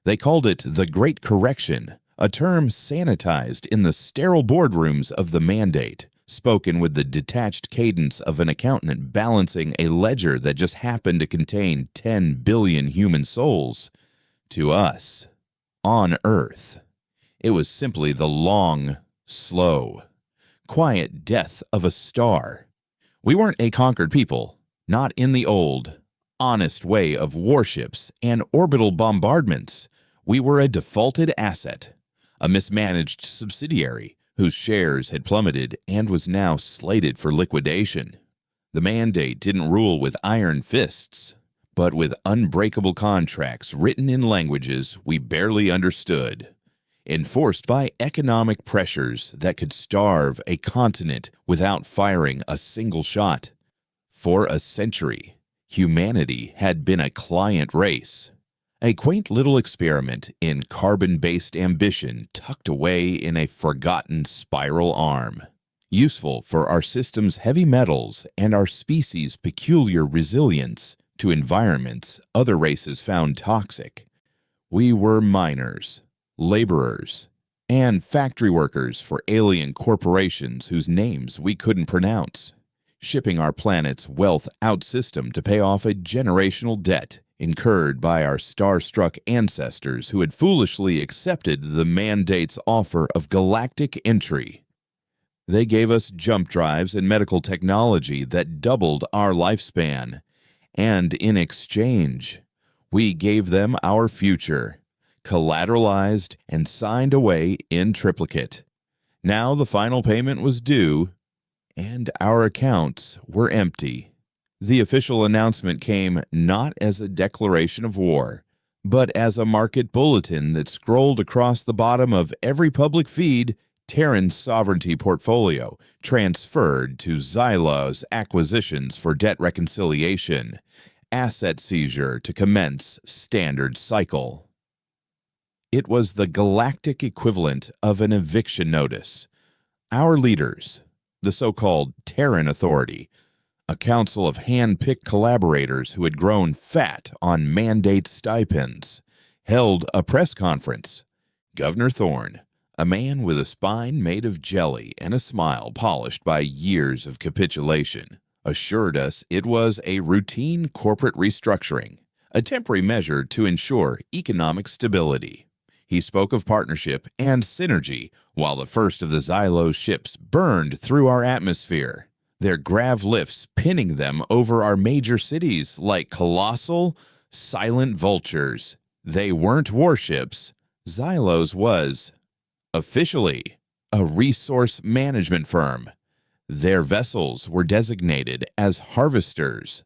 They called it the Great Correction, a term sanitized in the sterile boardrooms of the Mandate, spoken with the detached cadence of an accountant balancing a ledger that just happened to contain 10 billion human souls. To us, on Earth, it was simply the long, slow, quiet death of a star. We weren't a conquered people, not in the old, honest way of warships and orbital bombardments. We were a defaulted asset, a mismanaged subsidiary whose shares had plummeted and was now slated for liquidation. The Mandate didn't rule with iron fists, but with unbreakable contracts written in languages we barely understood, enforced by economic pressures that could starve a continent without firing a single shot. For a century, humanity had been a client race, a quaint little experiment in carbon-based ambition tucked away in a forgotten spiral arm, useful for our system's heavy metals and our species' peculiar resilience to environments other races found toxic. We were miners, laborers, and factory workers for alien corporations whose names we couldn't pronounce, shipping our planet's wealth out system to pay off a generational debt incurred by our star-struck ancestors who had foolishly accepted the Mandate's offer of galactic entry. They gave us jump drives and medical technology that doubled our lifespan, and in exchange, we gave them our future, collateralized and signed away in triplicate. Now the final payment was due, and our accounts were empty. The official announcement came not as a declaration of war, but as a market bulletin that scrolled across the bottom of every public feed. Terran's sovereignty portfolio transferred to Xylo's acquisitions for debt reconciliation, asset seizure to commence standard cycle. It was the galactic equivalent of an eviction notice. Our leaders, the so-called Terran Authority, a council of hand-picked collaborators who had grown fat on mandate stipends, held a press conference. Governor Thorne, a man with a spine made of jelly and a smile polished by years of capitulation, assured us it was a routine corporate restructuring, a temporary measure to ensure economic stability. He spoke of partnership and synergy while the first of the Xylo ships burned through our atmosphere, their grav lifts pinning them over our major cities like colossal, silent vultures. They weren't warships. Xylo's was, officially, a resource management firm. Their vessels were designated as harvesters,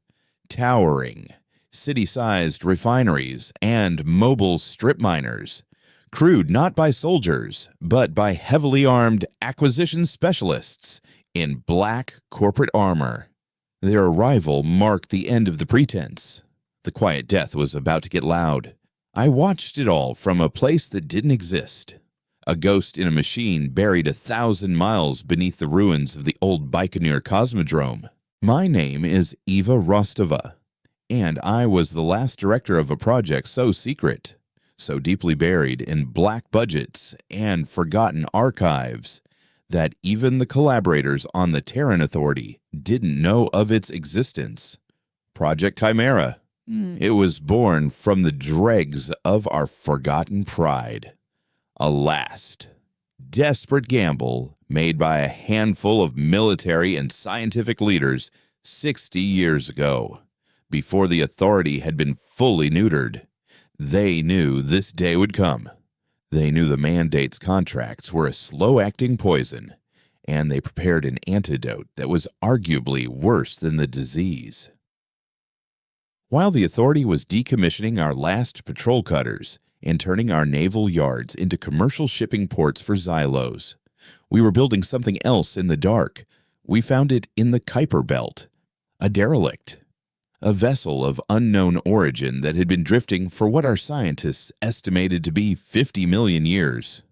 towering, city-sized refineries and mobile strip miners, crewed not by soldiers, but by heavily armed acquisition specialists in black corporate armor. Their arrival marked the end of the pretense. The quiet death was about to get loud. I watched it all from a place that didn't exist. A ghost in a machine buried 1,000 miles beneath the ruins of the old Baikonur Cosmodrome. My name is Eva Rostova, and I was the last director of a project so secret, so deeply buried in black budgets and forgotten archives, that even the collaborators on the Terran Authority didn't know of its existence. Project Chimera. It was born from the dregs of our forgotten pride. A last, desperate gamble made by a handful of military and scientific leaders 60 years ago, before the Authority had been fully neutered. They knew this day would come. They knew the Mandate's contracts were a slow-acting poison, and they prepared an antidote that was arguably worse than the disease. While the Authority was decommissioning our last patrol cutters and turning our naval yards into commercial shipping ports for Xylos, we were building something else in the dark. We found it in the Kuiper Belt, a derelict, a vessel of unknown origin that had been drifting for what our scientists estimated to be 50 million years.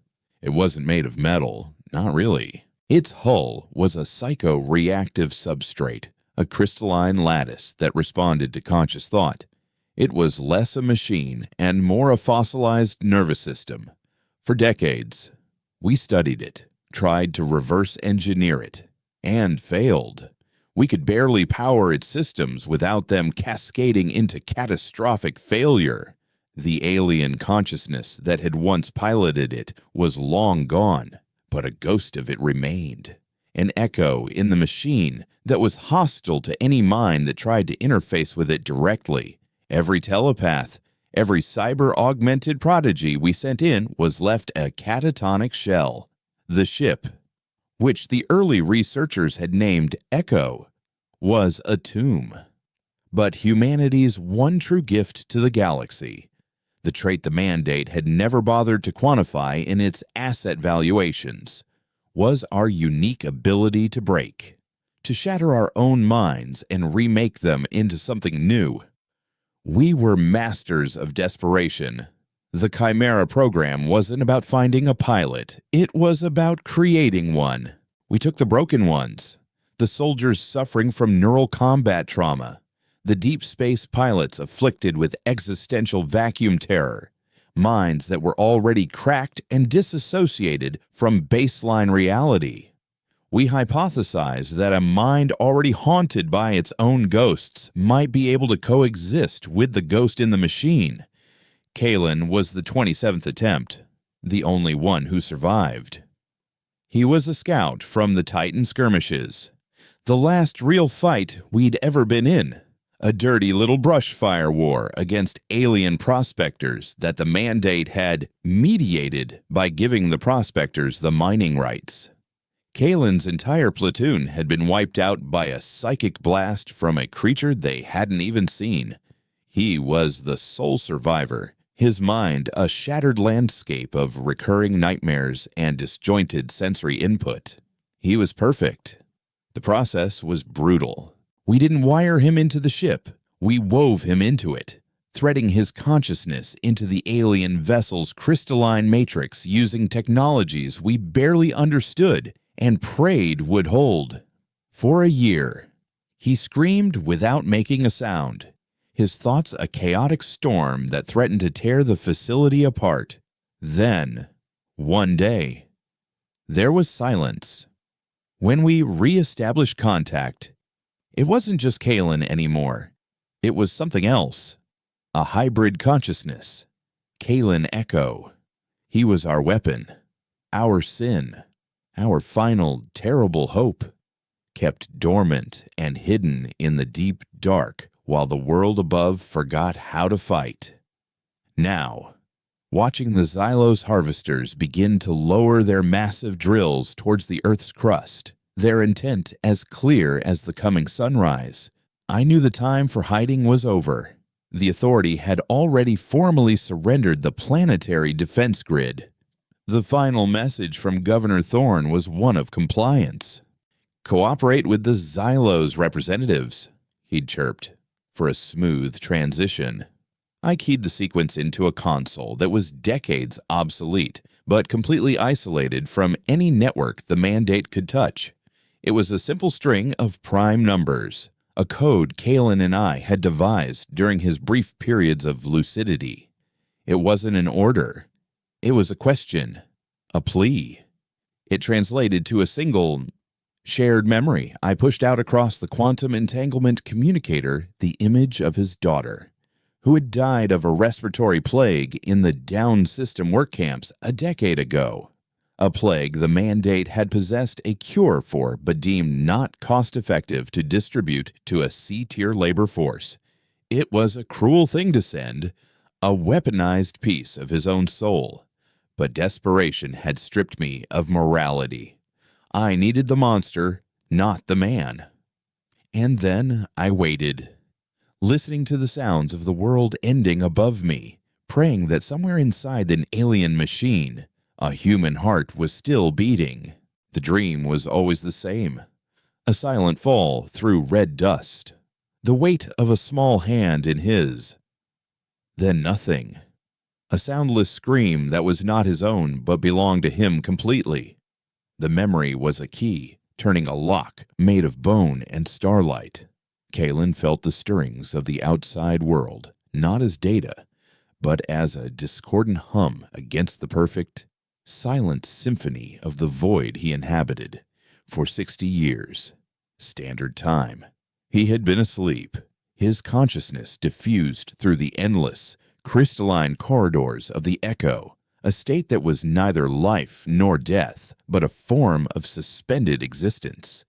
It wasn't made of metal, not really. Its hull was a psycho-reactive substrate, a crystalline lattice that responded to conscious thought. It was less a machine and more a fossilized nervous system. For decades, we studied it, tried to reverse engineer it, and failed. We could barely power its systems without them cascading into catastrophic failure. The alien consciousness that had once piloted it was long gone, but a ghost of it remained. An echo in the machine that was hostile to any mind that tried to interface with it directly. Every telepath, every cyber-augmented prodigy we sent in was left a catatonic shell. The ship, which the early researchers had named Echo, was a tomb. But humanity's one true gift to the galaxy, the trait the Mandate had never bothered to quantify in its asset valuations, was our unique ability to break, to shatter our own minds and remake them into something new. We were masters of desperation. The Chimera program wasn't about finding a pilot. It was about creating one. We took the broken ones, the soldiers suffering from neural combat trauma, the deep space pilots afflicted with existential vacuum terror, minds that were already cracked and disassociated from baseline reality. We hypothesized that a mind already haunted by its own ghosts might be able to coexist with the ghost in the machine. Kalen was the 27th attempt, the only one who survived. He was a scout from the Titan skirmishes, the last real fight we'd ever been in, a dirty little brush fire war against alien prospectors that the Mandate had mediated by giving the prospectors the mining rights. Kalen's entire platoon had been wiped out by a psychic blast from a creature they hadn't even seen. He was the sole survivor, his mind a shattered landscape of recurring nightmares and disjointed sensory input. He was perfect. The process was brutal. We didn't wire him into the ship. We wove him into it, threading his consciousness into the alien vessel's crystalline matrix using technologies we barely understood and prayed would hold. For a year, he screamed without making a sound, his thoughts a chaotic storm that threatened to tear the facility apart. Then, one day, there was silence. When we re-established contact, it wasn't just Kalen anymore. It was something else. A hybrid consciousness. Kalen Echo. He was our weapon, our sin, our final terrible hope, kept dormant and hidden in the deep dark while the world above forgot how to fight. Now, watching the Xylos harvesters begin to lower their massive drills towards the Earth's crust, their intent as clear as the coming sunrise, I knew the time for hiding was over. The Authority had already formally surrendered the planetary defense grid. The final message from Governor Thorne was one of compliance. "Cooperate with the Xylos representatives," he'd chirped, for a smooth transition. I keyed the sequence into a console that was decades obsolete, but completely isolated from any network the Mandate could touch. It was a simple string of prime numbers, a code Kalen and I had devised during his brief periods of lucidity. It wasn't an order. It was a question, a plea. It translated to a single, shared memory. I pushed out across the quantum entanglement communicator the image of his daughter, who had died of a respiratory plague in the down system work camps a decade ago. A plague the Mandate had possessed a cure for but deemed not cost-effective to distribute to a C-tier labor force. It was a cruel thing to send, a weaponized piece of his own soul. But desperation had stripped me of morality. I needed the monster, not the man. And then I waited, listening to the sounds of the world ending above me, praying that somewhere inside an alien machine, a human heart was still beating. The dream was always the same. A silent fall through red dust, the weight of a small hand in his. Then nothing. A soundless scream that was not his own but belonged to him completely. The memory was a key, turning a lock made of bone and starlight. Kalen felt the stirrings of the outside world, not as data, but as a discordant hum against the perfect, silent symphony of the void he inhabited for 60 years. Standard time. He had been asleep, his consciousness diffused through the endless, crystalline corridors of the echo, a state that was neither life nor death, but a form of suspended existence.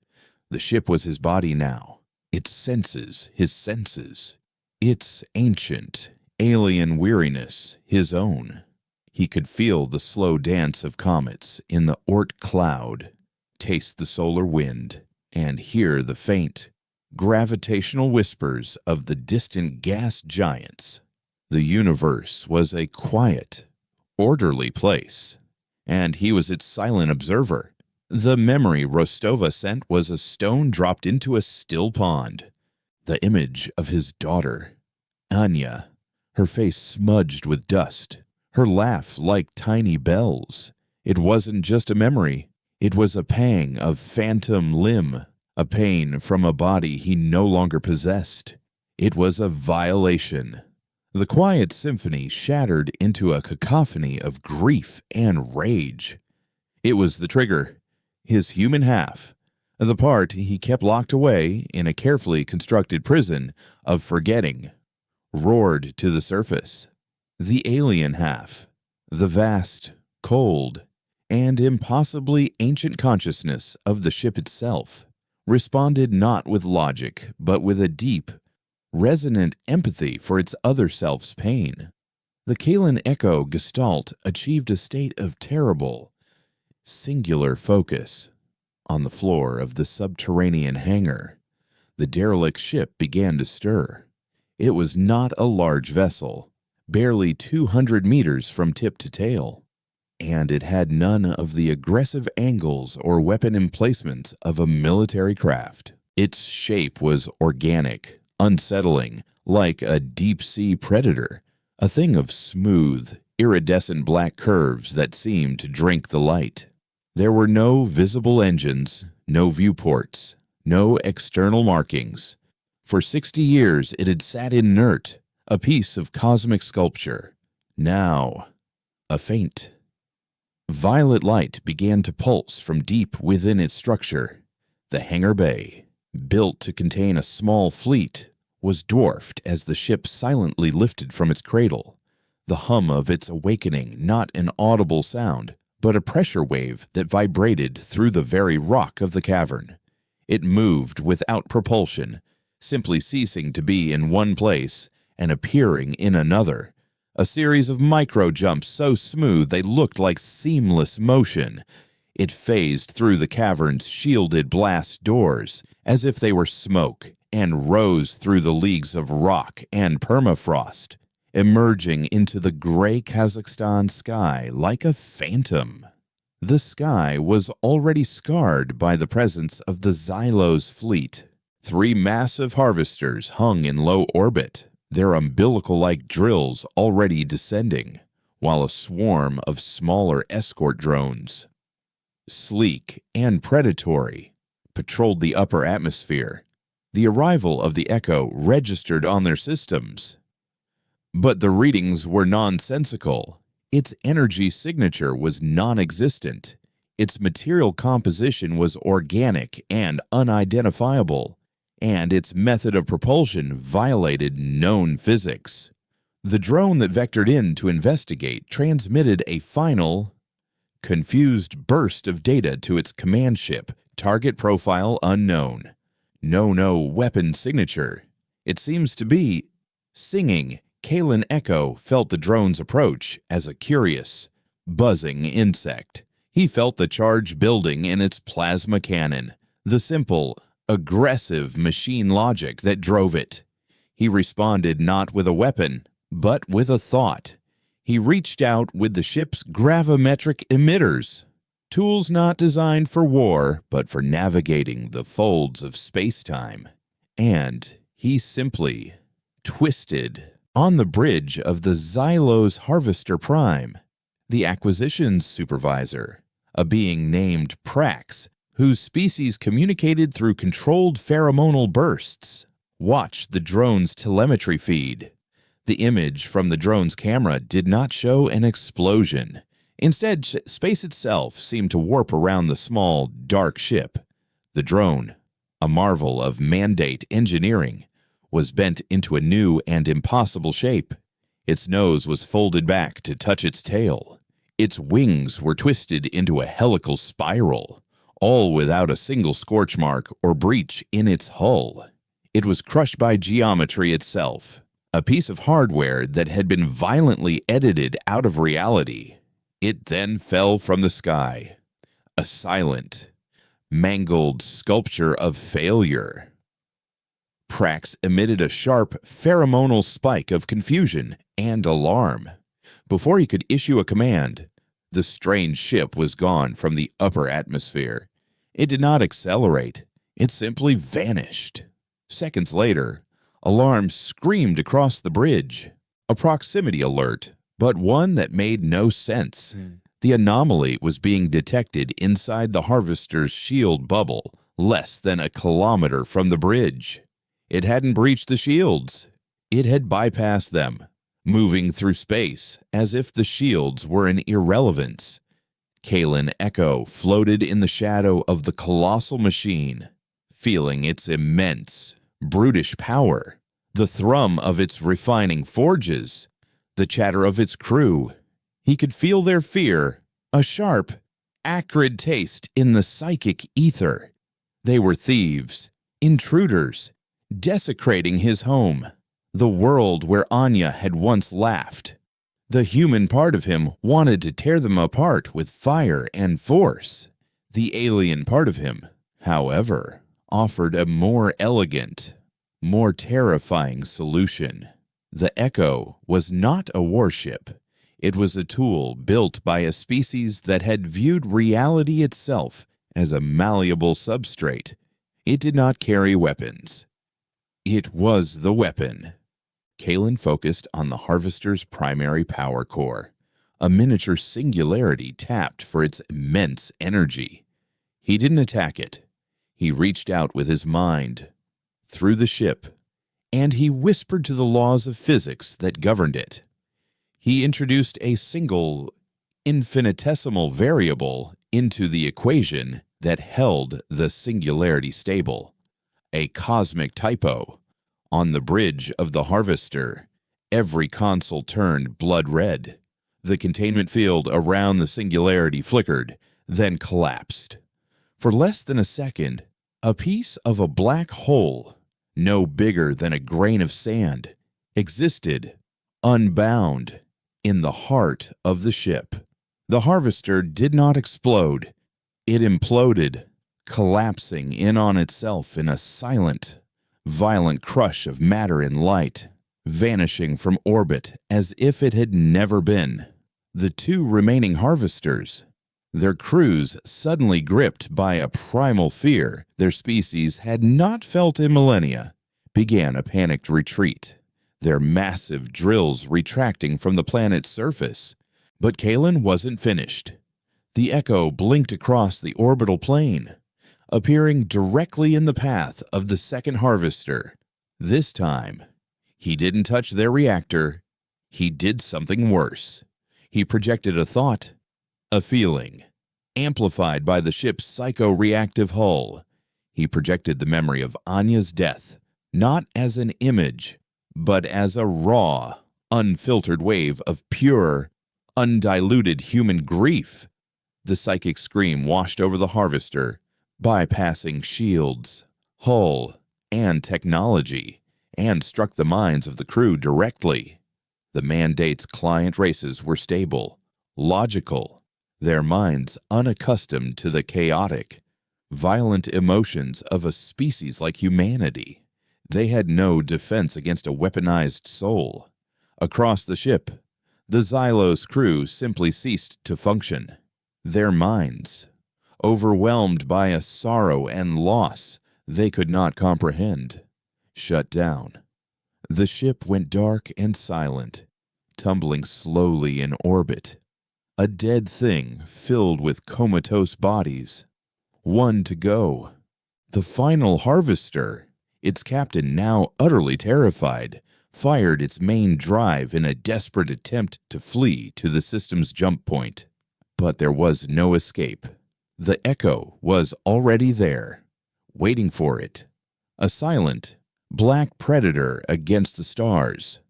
The ship was his body now, its senses his senses, its ancient, alien weariness his own. He could feel the slow dance of comets in the Oort cloud, taste the solar wind, and hear the faint, gravitational whispers of the distant gas giants. The universe was a quiet, orderly place, and he was its silent observer. The memory Rostova sent was a stone dropped into a still pond. The image of his daughter, Anya, her face smudged with dust, her laugh like tiny bells. It wasn't just a memory. It was a pang of phantom limb, a pain from a body he no longer possessed. It was a violation. The quiet symphony shattered into a cacophony of grief and rage. It was the trigger, his human half, the part he kept locked away in a carefully constructed prison of forgetting, roared to the surface. The alien half, the vast, cold, and impossibly ancient consciousness of the ship itself, responded not with logic, but with a deep, resonant empathy for its other self's pain. The Kalen Echo Gestalt achieved a state of terrible, singular focus. On the floor of the subterranean hangar, the derelict ship began to stir. It was not a large vessel, barely 200 meters from tip to tail, and it had none of the aggressive angles or weapon emplacements of a military craft. Its shape was organic, unsettling, like a deep-sea predator, a thing of smooth, iridescent black curves that seemed to drink the light. There were no visible engines, no viewports, no external markings. For 60 years it had sat inert, a piece of cosmic sculpture. Now, a faint, violet light began to pulse from deep within its structure. The hangar bay, built to contain a small fleet, was dwarfed as the ship silently lifted from its cradle. The hum of its awakening, not an audible sound, but a pressure wave that vibrated through the very rock of the cavern. It moved without propulsion, simply ceasing to be in one place and appearing in another. A series of micro-jumps so smooth they looked like seamless motion. It phased through the cavern's shielded blast doors as if they were smoke and rose through the leagues of rock and permafrost, emerging into the gray Kazakhstan sky like a phantom. The sky was already scarred by the presence of the Xylos fleet. 3 massive harvesters hung in low orbit, their umbilical-like drills already descending, while a swarm of smaller escort drones, sleek and predatory, patrolled the upper atmosphere. The arrival of the Echo registered on their systems, but the readings were nonsensical. Its energy signature was non-existent. Its material composition was organic and unidentifiable, and its method of propulsion violated known physics. The drone that vectored in to investigate transmitted a final, confused burst of data to its command ship, target profile unknown. No weapon signature. It seems to be singing. Kalen Echo felt the drone's approach as a curious, buzzing insect. He felt the charge building in its plasma cannon, the simple, aggressive machine logic that drove it. He responded not with a weapon, but with a thought. He reached out with the ship's gravimetric emitters, tools not designed for war, but for navigating the folds of space-time. And he simply twisted on the bridge of the Xylos Harvester Prime. The acquisitions supervisor, a being named Prax, whose species communicated through controlled pheromonal bursts, watched the drone's telemetry feed. The image from the drone's camera did not show an explosion. Instead, space itself seemed to warp around the small, dark ship. The drone, a marvel of Mandate engineering, was bent into a new and impossible shape. Its nose was folded back to touch its tail. Its wings were twisted into a helical spiral, all without a single scorch mark or breach in its hull. It was crushed by geometry itself, a piece of hardware that had been violently edited out of reality. It then fell from the sky, a silent, mangled sculpture of failure. Prax emitted a sharp, pheromonal spike of confusion and alarm. Before he could issue a command, the strange ship was gone from the upper atmosphere. It did not accelerate. It simply vanished. Seconds later, alarms screamed across the bridge. A proximity alert, but one that made no sense. The anomaly was being detected inside the Harvester's shield bubble, less than a kilometer from the bridge. It hadn't breached the shields. It had bypassed them, moving through space as if the shields were an irrelevance. Kalen Echo floated in the shadow of the colossal machine, feeling its immense, brutish power, the thrum of its refining forges, the chatter of its crew. He could feel their fear, a sharp, acrid taste in the psychic ether. They were thieves, intruders, desecrating his home, the world where Anya had once laughed. The human part of him wanted to tear them apart with fire and force. The alien part of him, however, offered a more elegant, more terrifying solution. The Echo was not a warship. It was a tool built by a species that had viewed reality itself as a malleable substrate. It did not carry weapons. It was the weapon. Kalen focused on the Harvester's primary power core, a miniature singularity tapped for its immense energy. He didn't attack it. He reached out with his mind, through the ship, and he whispered to the laws of physics that governed it. He introduced a single, infinitesimal variable into the equation that held the singularity stable, a cosmic typo. On the bridge of the Harvester, every console turned blood red. The containment field around the singularity flickered, then collapsed. For less than a second, a piece of a black hole, no bigger than a grain of sand, existed, unbound, in the heart of the ship. The Harvester did not explode. It imploded, collapsing in on itself in a silent, violent crush of matter and light, vanishing from orbit as if it had never been. The two remaining Harvesters, their crews suddenly gripped by a primal fear their species had not felt in millennia, began a panicked retreat, their massive drills retracting from the planet's surface. But Kalen wasn't finished. The Echo blinked across the orbital plane, appearing directly in the path of the second Harvester. This time, he didn't touch their reactor. He did something worse. He projected a thought, a feeling, amplified by the ship's psycho-reactive hull. He projected the memory of Anya's death, not as an image, but as a raw, unfiltered wave of pure, undiluted human grief. The psychic scream washed over the Harvester, bypassing shields, hull, and technology, and struck the minds of the crew directly. The Mandate's client races were stable, logical, their minds unaccustomed to the chaotic, violent emotions of a species like humanity. They had no defense against a weaponized soul. Across the ship, the Xylos crew simply ceased to function. Their minds, overwhelmed by a sorrow and loss they could not comprehend, shut down. The ship went dark and silent, tumbling slowly in orbit, a dead thing filled with comatose bodies. One to go. The final Harvester, its captain now utterly terrified, fired its main drive in a desperate attempt to flee to the system's jump point. But there was no escape. The Echo was already there, waiting for it. A silent, black predator against the stars.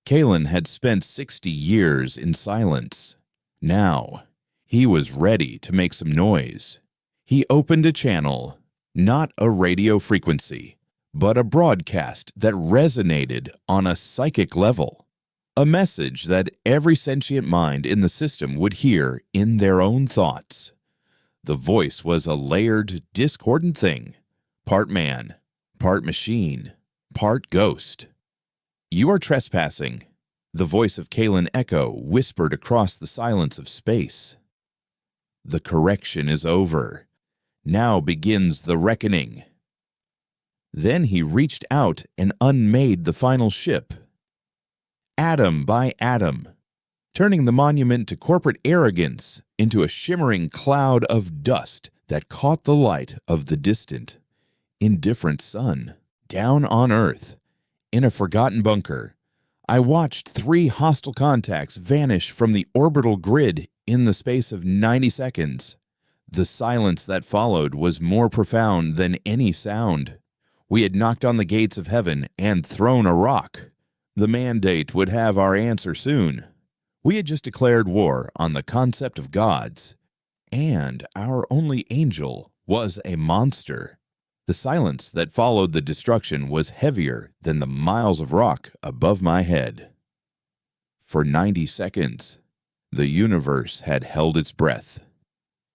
Kalen had spent 60 years in silence. Now, he was ready to make some noise. He opened a channel, not a radio frequency, but a broadcast that resonated on a psychic level. A message that every sentient mind in the system would hear in their own thoughts. The voice was a layered, discordant thing, part man, part machine, part ghost. "You are trespassing," the voice of Kalen Echo whispered across the silence of space. "The correction is over. Now begins the reckoning." Then he reached out and unmade the final ship, atom by atom, turning the monument to corporate arrogance into a shimmering cloud of dust that caught the light of the distant, indifferent sun. Down on Earth, in a forgotten bunker, I watched 3 hostile contacts vanish from the orbital grid in the space of 90 seconds. The silence that followed was more profound than any sound. We had knocked on the gates of heaven and thrown a rock. The mandate would have our answer soon. We had just declared war on the concept of gods, and our only angel was a monster. The silence that followed the destruction was heavier than the miles of rock above my head. For 90 seconds, the universe had held its breath.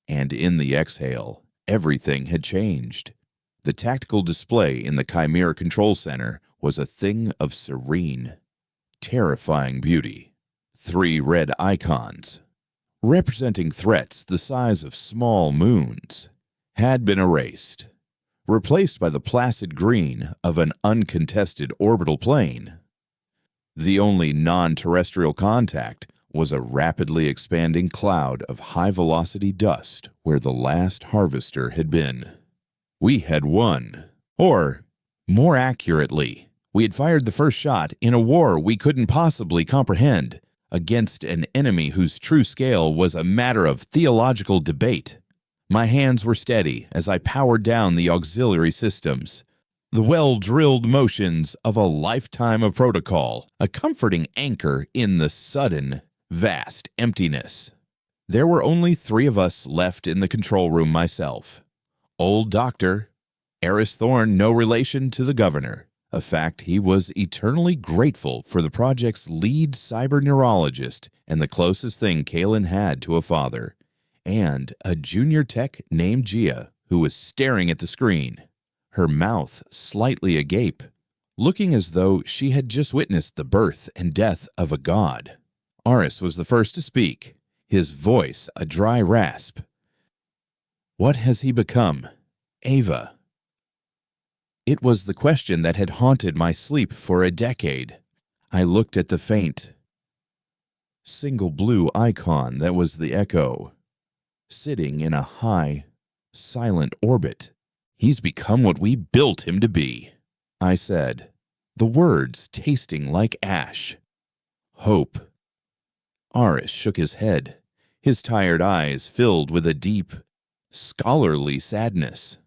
And in the exhale, everything had changed. The tactical display in the Chimera Control Center was a thing of serene, terrifying beauty. 3 red icons, representing threats the size of small moons, had been erased, replaced by the placid green of an uncontested orbital plane. The only non-terrestrial contact was a rapidly expanding cloud of high-velocity dust where the last harvester had been. We had won. Or, more accurately, we had fired the first shot in a war we couldn't possibly comprehend against an enemy whose true scale was a matter of theological debate. My hands were steady as I powered down the auxiliary systems. The well-drilled motions of a lifetime of protocol, a comforting anchor in the sudden, vast emptiness. There were only 3 of us left in the control room myself. Old Doctor, Eris Thorne, no relation to the governor, a fact he was eternally grateful for, the project's lead cyber-neurologist and the closest thing Kalen had to a father, and a junior tech named Gia, who was staring at the screen, her mouth slightly agape, looking as though she had just witnessed the birth and death of a god. Aris was the first to speak, his voice a dry rasp. "What has he become, Ava?" It was the question that had haunted my sleep for a decade. I looked at the faint, single blue icon that was the Echo, sitting in a high, silent orbit. "He's become what we built him to be," I said, the words tasting like ash. "Hope." Aris shook his head, his tired eyes filled with a deep, scholarly sadness.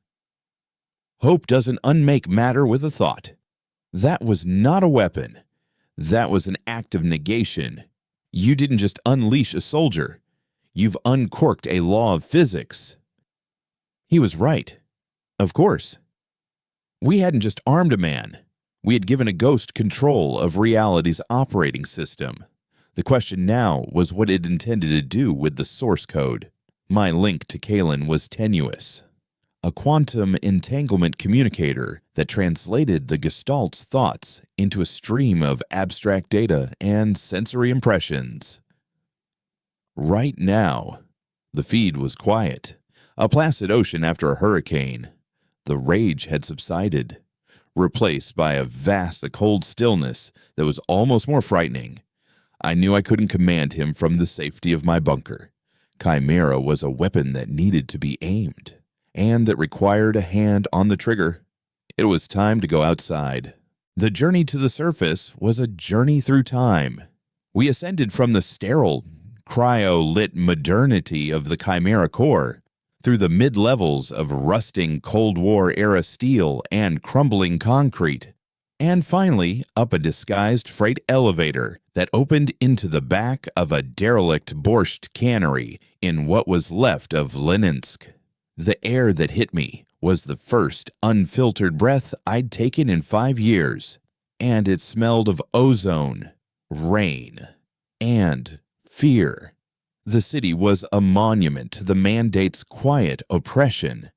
"Hope doesn't unmake matter with a thought. That was not a weapon. That was an act of negation. You didn't just unleash a soldier. You've uncorked a law of physics." He was right. Of course. We hadn't just armed a man. We had given a ghost control of reality's operating system. The question now was what it intended to do with the source code. My link to Kalen was tenuous. A quantum entanglement communicator that translated the Gestalt's thoughts into a stream of abstract data and sensory impressions. Right now, the feed was quiet, a placid ocean after a hurricane. The rage had subsided, replaced by a cold stillness that was almost more frightening. I knew I couldn't command him from the safety of my bunker. Chimera was a weapon that needed to be aimed, and that required a hand on the trigger. It was time to go outside. The journey to the surface was a journey through time. We ascended from the sterile, cryo-lit modernity of the Chimera core, through the mid-levels of rusting Cold War-era steel and crumbling concrete, and finally up a disguised freight elevator that opened into the back of a derelict borscht cannery in what was left of Leninsk. The air that hit me was the first unfiltered breath I'd taken in 5 years, and it smelled of ozone, rain, and fear. The city was a monument to the mandate's quiet oppression.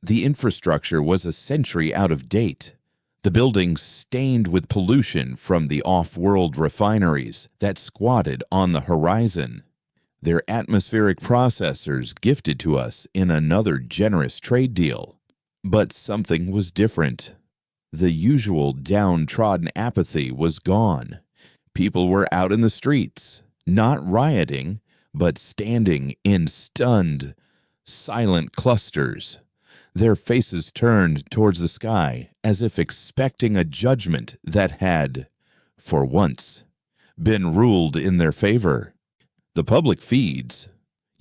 The infrastructure was a century out of date. The buildings stained with pollution from the off-world refineries that squatted on the horizon. Their atmospheric processors gifted to us in another generous trade deal. But something was different. The usual downtrodden apathy was gone. People were out in the streets, not rioting, but standing in stunned, silent clusters, their faces turned towards the sky as if expecting a judgment that had, for once, been ruled in their favor. The public feeds,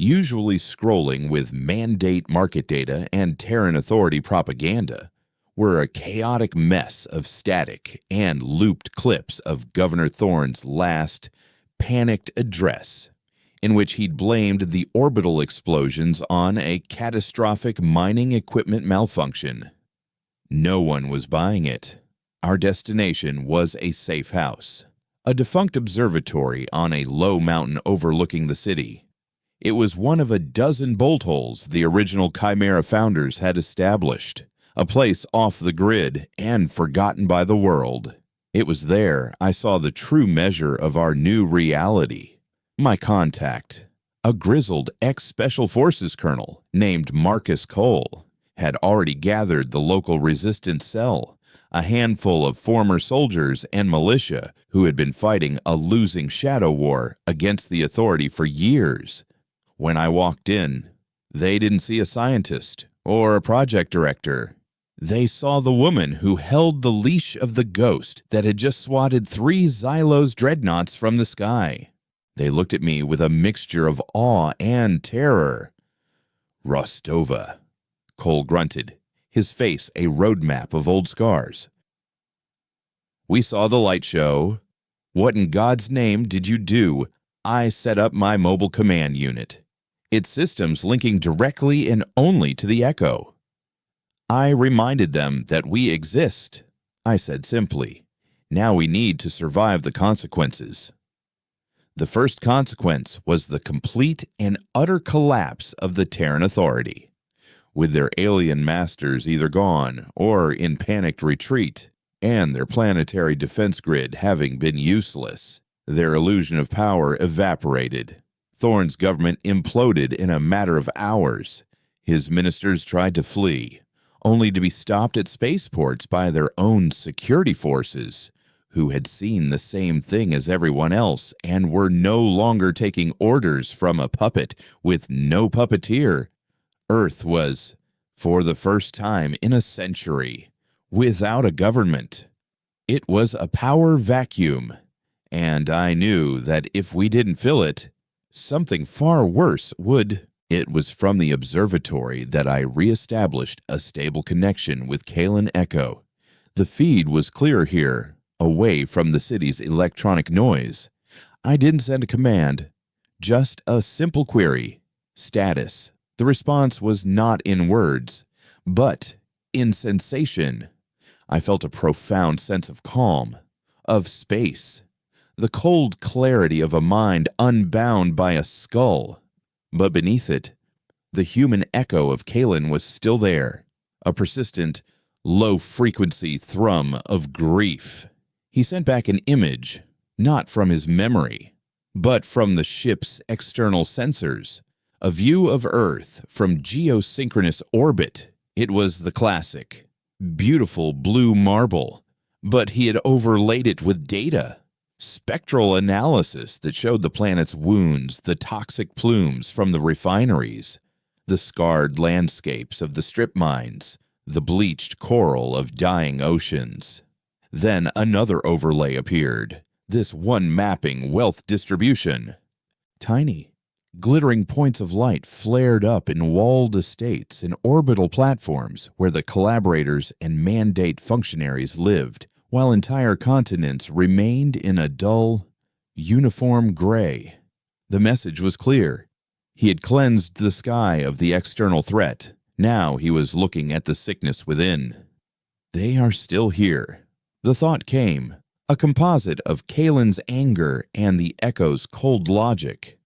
usually scrolling with mandate market data and Terran Authority propaganda, were a chaotic mess of static and looped clips of Governor Thorne's last panicked address, in which he'd blamed the orbital explosions on a catastrophic mining equipment malfunction. No one was buying it. Our destination was a safe house, a defunct observatory on a low mountain overlooking the city. It was one of a dozen bolt holes the original Chimera founders had established, a place off the grid and forgotten by the world. It was there I saw the true measure of our new reality. My contact, a grizzled ex-Special Forces colonel named Marcus Cole, had already gathered the local resistance cell, a handful of former soldiers and militia who had been fighting a losing shadow war against the Authority for years. When I walked in, they didn't see a scientist or a project director. They saw the woman who held the leash of the ghost that had just swatted 3 Xylos dreadnoughts from the sky. They looked at me with a mixture of awe and terror. "Rostova," Cole grunted, his face a roadmap of old scars. "We saw the light show. What in God's name did you do?" I set up my mobile command unit, its systems linking directly and only to the Echo. I reminded them that we exist, I said simply. Now we need to survive the consequences. The first consequence was the complete and utter collapse of the Terran Authority. With their alien masters either gone or in panicked retreat, and their planetary defense grid having been useless, their illusion of power evaporated. Thorne's government imploded in a matter of hours. His ministers tried to flee, only to be stopped at spaceports by their own security forces, who had seen the same thing as everyone else and were no longer taking orders from a puppet with no puppeteer. Earth was, for the first time in a century, without a government. It was a power vacuum, and I knew that if we didn't fill it, something far worse would. It was from the observatory that I reestablished a stable connection with Kalen Echo. The feed was clear here, away from the city's electronic noise. I didn't send a command, just a simple query. Status. The response was not in words, but in sensation. I felt a profound sense of calm, of space, the cold clarity of a mind unbound by a skull. But beneath it, the human echo of Kalen was still there, a persistent, low-frequency thrum of grief. He sent back an image, not from his memory, but from the ship's external sensors, a view of Earth from geosynchronous orbit. It was the classic, beautiful blue marble, but he had overlaid it with data. Spectral analysis that showed the planet's wounds, the toxic plumes from the refineries, the scarred landscapes of the strip mines, the bleached coral of dying oceans. Then another overlay appeared, this one mapping wealth distribution. Tiny, glittering points of light flared up in walled estates and orbital platforms where the collaborators and mandate functionaries lived, while entire continents remained in a dull, uniform gray. The message was clear. He had cleansed the sky of the external threat. Now he was looking at the sickness within. They are still here. The thought came, a composite of Kalen's anger and the Echo's cold logic.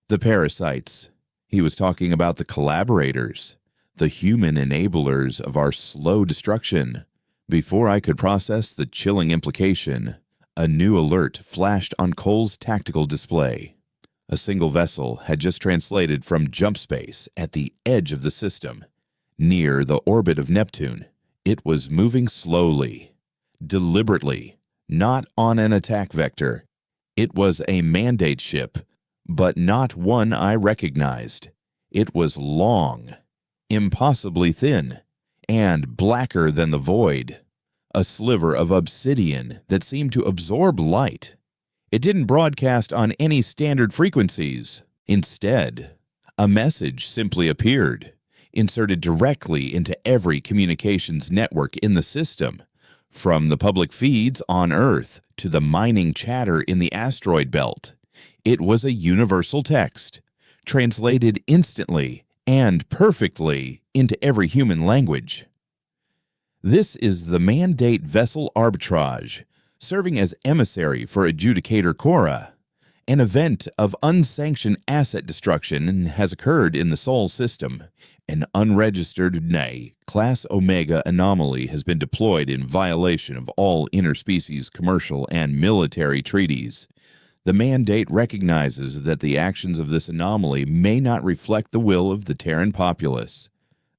The parasites. He was talking about the collaborators, the human enablers of our slow destruction. Before I could process the chilling implication, a new alert flashed on Cole's tactical display. A single vessel had just translated from jump space at the edge of the system, near the orbit of Neptune. It was moving slowly, deliberately, not on an attack vector. It was a mandate ship, but not one I recognized. It was long, impossibly thin, and blacker than the void, a sliver of obsidian that seemed to absorb light. It didn't broadcast on any standard frequencies. Instead, a message simply appeared, inserted directly into every communications network in the system, from the public feeds on Earth to the mining chatter in the asteroid belt. It was a universal text, translated instantly and perfectly into every human language. This is the Mandate Vessel Arbitrage, serving as emissary for Adjudicator Cora. An event of unsanctioned asset destruction has occurred in the Sol system. An unregistered Class Omega anomaly has been deployed in violation of all interspecies commercial and military treaties. The mandate recognizes that the actions of this anomaly may not reflect the will of the Terran populace.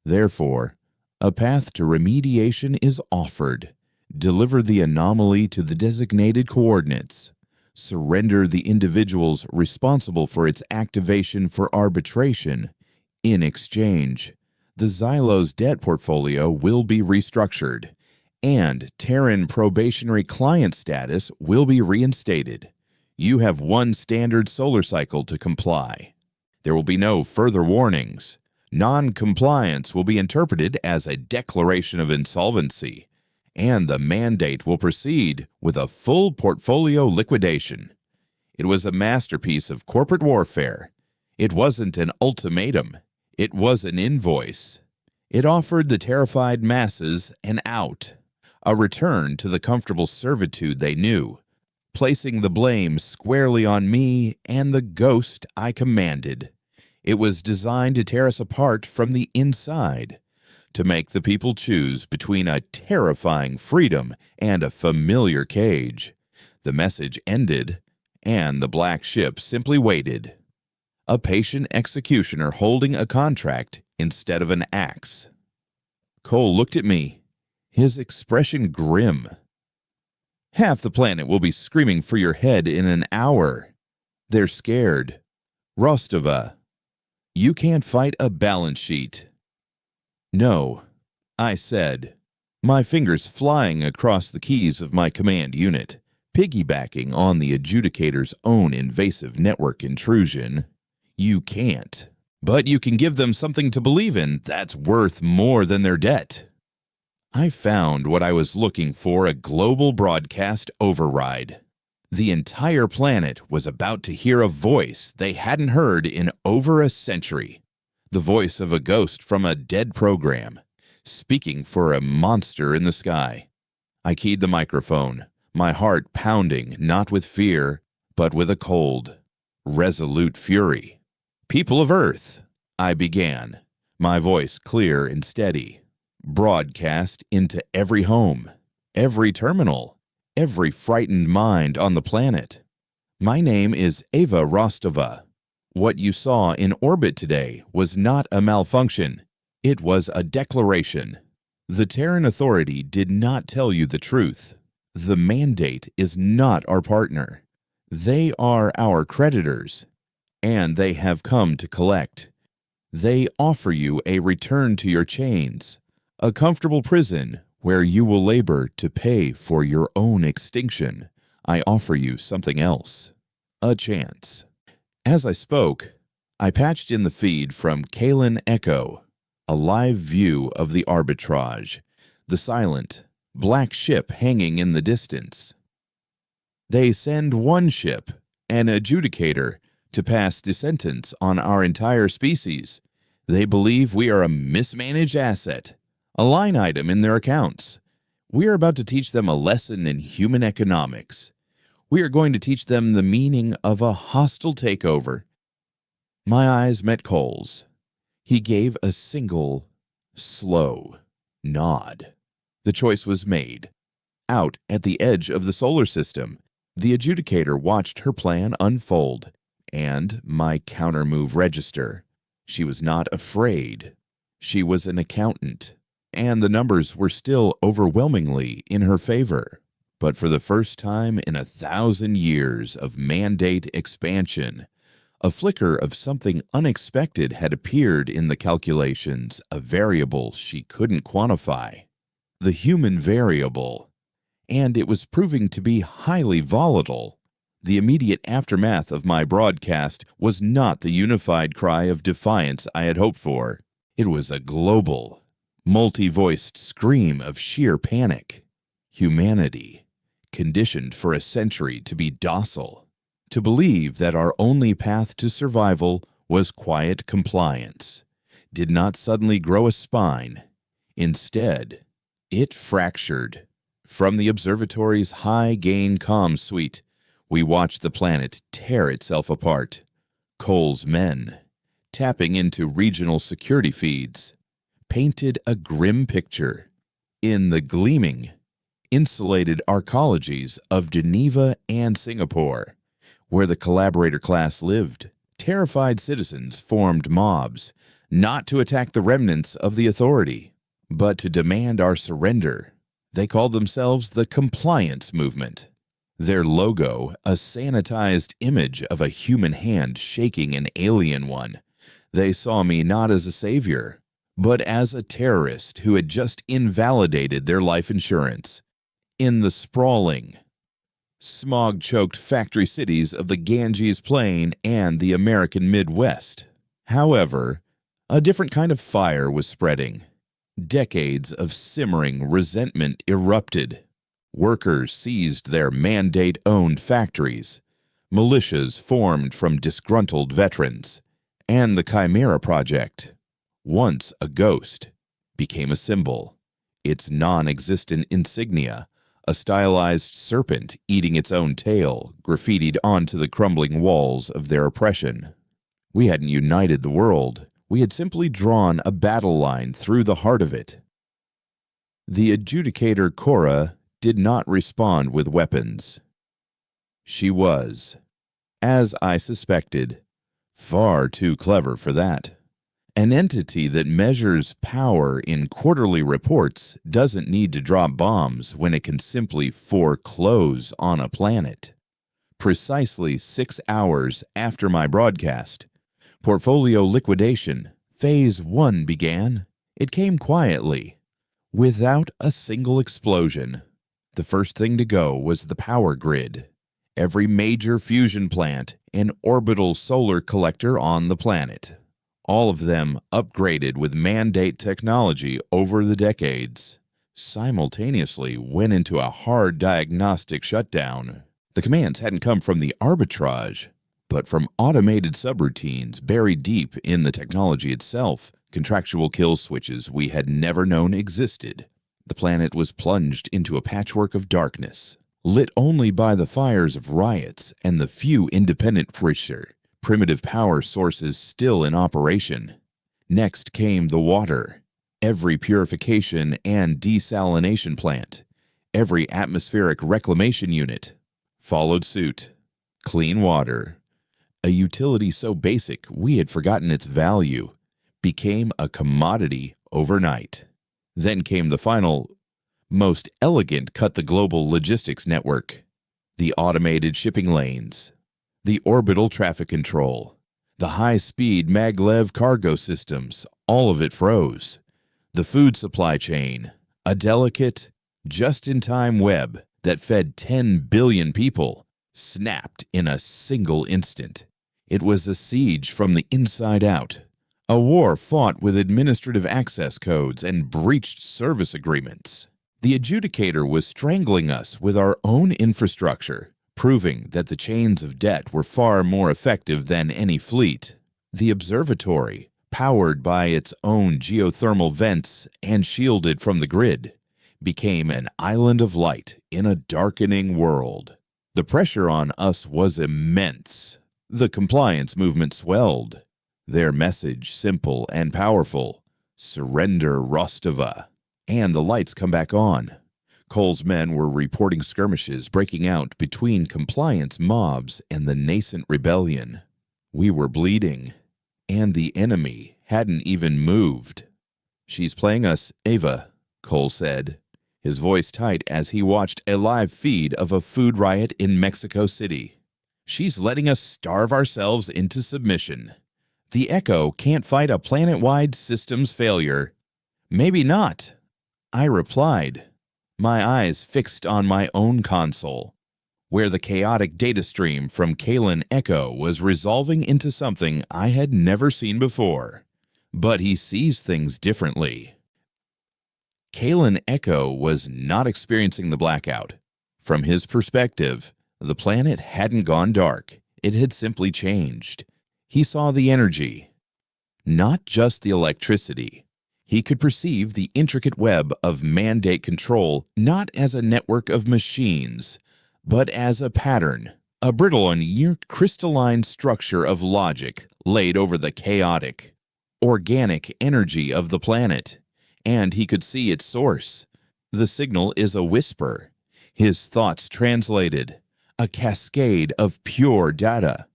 Therefore, a path to remediation is offered. Deliver the anomaly to the designated coordinates. Surrender the individuals responsible for its activation for arbitration. In exchange, the Xylo's debt portfolio will be restructured, and Terran probationary client status will be reinstated. You have one standard solar cycle to comply. There will be no further warnings. Non-compliance will be interpreted as a declaration of insolvency, and the mandate will proceed with a full portfolio liquidation. It was a masterpiece of corporate warfare. It wasn't an ultimatum. It was an invoice. It offered the terrified masses an out, a return to the comfortable servitude they knew, placing the blame squarely on me and the ghost I commanded. It was designed to tear us apart from the inside, to make the people choose between a terrifying freedom and a familiar cage. The message ended, and the black ship simply waited. A patient executioner holding a contract instead of an axe. Cole looked at me, his expression grim. Half the planet will be screaming for your head in an hour. They're scared. Rostova, you can't fight a balance sheet. No, I said, my fingers flying across the keys of my command unit, piggybacking on the adjudicator's own invasive network intrusion. You can't. But you can give them something to believe in that's worth more than their debt. I found what I was looking for, a global broadcast override. The entire planet was about to hear a voice they hadn't heard in over a century. The voice of a ghost from a dead program, speaking for a monster in the sky. I keyed the microphone, my heart pounding not with fear, but with a cold, resolute fury. People of Earth, I began, my voice clear and steady. Broadcast into every home, every terminal, every frightened mind on the planet. My name is Ava Rostova. What you saw in orbit today was not a malfunction. It was a declaration. The Terran Authority did not tell you the truth. The mandate is not our partner. They are our creditors, and they have come to collect. They offer you a return to your chains, a comfortable prison Where you will labor to pay for your own extinction, I offer you something else. A chance. As I spoke, I patched in the feed from Kalen Echo, a live view of the arbitrage, the silent, black ship hanging in the distance. They send one ship, an adjudicator, to pass the sentence on our entire species. They believe we are a mismanaged asset, a line item in their accounts. We are about to teach them a lesson in human economics. We are going to teach them the meaning of a hostile takeover. My eyes met Cole's. He gave a single, slow nod. The choice was made. Out at the edge of the solar system, the adjudicator watched her plan unfold, and my countermove register. She was not afraid. She was an accountant, and the numbers were still overwhelmingly in her favor. But for the first time in 1,000 years of mandate expansion, a flicker of something unexpected had appeared in the calculations, a variable she couldn't quantify. The human variable. And it was proving to be highly volatile. The immediate aftermath of my broadcast was not the unified cry of defiance I had hoped for. It was a global, multi-voiced scream of sheer panic. Humanity, conditioned for a century to be docile, to believe that our only path to survival was quiet compliance, did not suddenly grow a spine. Instead, it fractured. From the observatory's high-gain comm suite, we watched the planet tear itself apart. Cole's men, tapping into regional security feeds, painted a grim picture. In the gleaming, insulated arcologies of Geneva and Singapore, where the collaborator class lived, terrified citizens formed mobs, not to attack the remnants of the authority, but to demand our surrender. They called themselves the Compliance Movement. Their logo, a sanitized image of a human hand shaking an alien one. They saw me not as a savior, but as a terrorist who had just invalidated their life insurance. In the sprawling, smog-choked factory cities of the Ganges Plain and the American Midwest. However, a different kind of fire was spreading. Decades of simmering resentment erupted. Workers seized their mandate-owned factories. Militias formed from disgruntled veterans. And the Chimera Project, once a ghost, became a symbol. Its non-existent insignia, a stylized serpent eating its own tail, graffitied onto the crumbling walls of their oppression. We hadn't united the world. We had simply drawn a battle line through the heart of it. The adjudicator Cora did not respond with weapons. She was, as I suspected, far too clever for that. An entity that measures power in quarterly reports doesn't need to drop bombs when it can simply foreclose on a planet. Precisely 6 hours after my broadcast, portfolio liquidation, Phase 1 began. It came quietly, without a single explosion. The first thing to go was the power grid. Every major fusion plant and orbital solar collector on the planet. All of them upgraded with mandate technology over the decades. Simultaneously went into a hard diagnostic shutdown. The commands hadn't come from the arbitrage, but from automated subroutines buried deep in the technology itself, contractual kill switches we had never known existed. The planet was plunged into a patchwork of darkness, lit only by the fires of riots and the few independent primitive power sources still in operation. Next came the water. Every purification and desalination plant, every atmospheric reclamation unit, followed suit. Clean water, a utility so basic we had forgotten its value, became a commodity overnight. Then came the final, most elegant cut the global logistics network, the automated shipping lanes, the orbital traffic control, the high-speed maglev cargo systems, all of it froze. The food supply chain, A delicate, just-in-time web that fed 10 billion people snapped in a single instant. It was a siege from the inside out, a war fought with administrative access codes and breached service agreements. The adjudicator was strangling us with our own infrastructure, proving that the chains of debt were far more effective than any fleet. The observatory, powered by its own geothermal vents and shielded from the grid, became an island of light in a darkening world. The pressure on us was immense. The compliance movement swelled. Their message simple and powerful: surrender Rostova. And the lights come back on. Cole's men were reporting skirmishes breaking out between compliance mobs and the nascent rebellion. We were bleeding, and the enemy hadn't even moved. "She's playing us, Ava," Cole said, his voice tight as he watched a live feed of a food riot in Mexico City. "She's letting us starve ourselves into submission. The Echo can't fight a planet-wide systems failure." "Maybe not," I replied, my eyes fixed on my own console, where the chaotic data stream from Kalen Echo was resolving into something I had never seen before. But he sees things differently. Kalen Echo was not experiencing the blackout. From his perspective, the planet hadn't gone dark. It had simply changed. He saw the energy, not just the electricity. He could perceive the intricate web of mandate control not as a network of machines, but as a pattern, a brittle and crystalline structure of logic laid over the chaotic, organic energy of the planet. And he could see its source. The signal is a whisper, his thoughts translated, a cascade of pure data.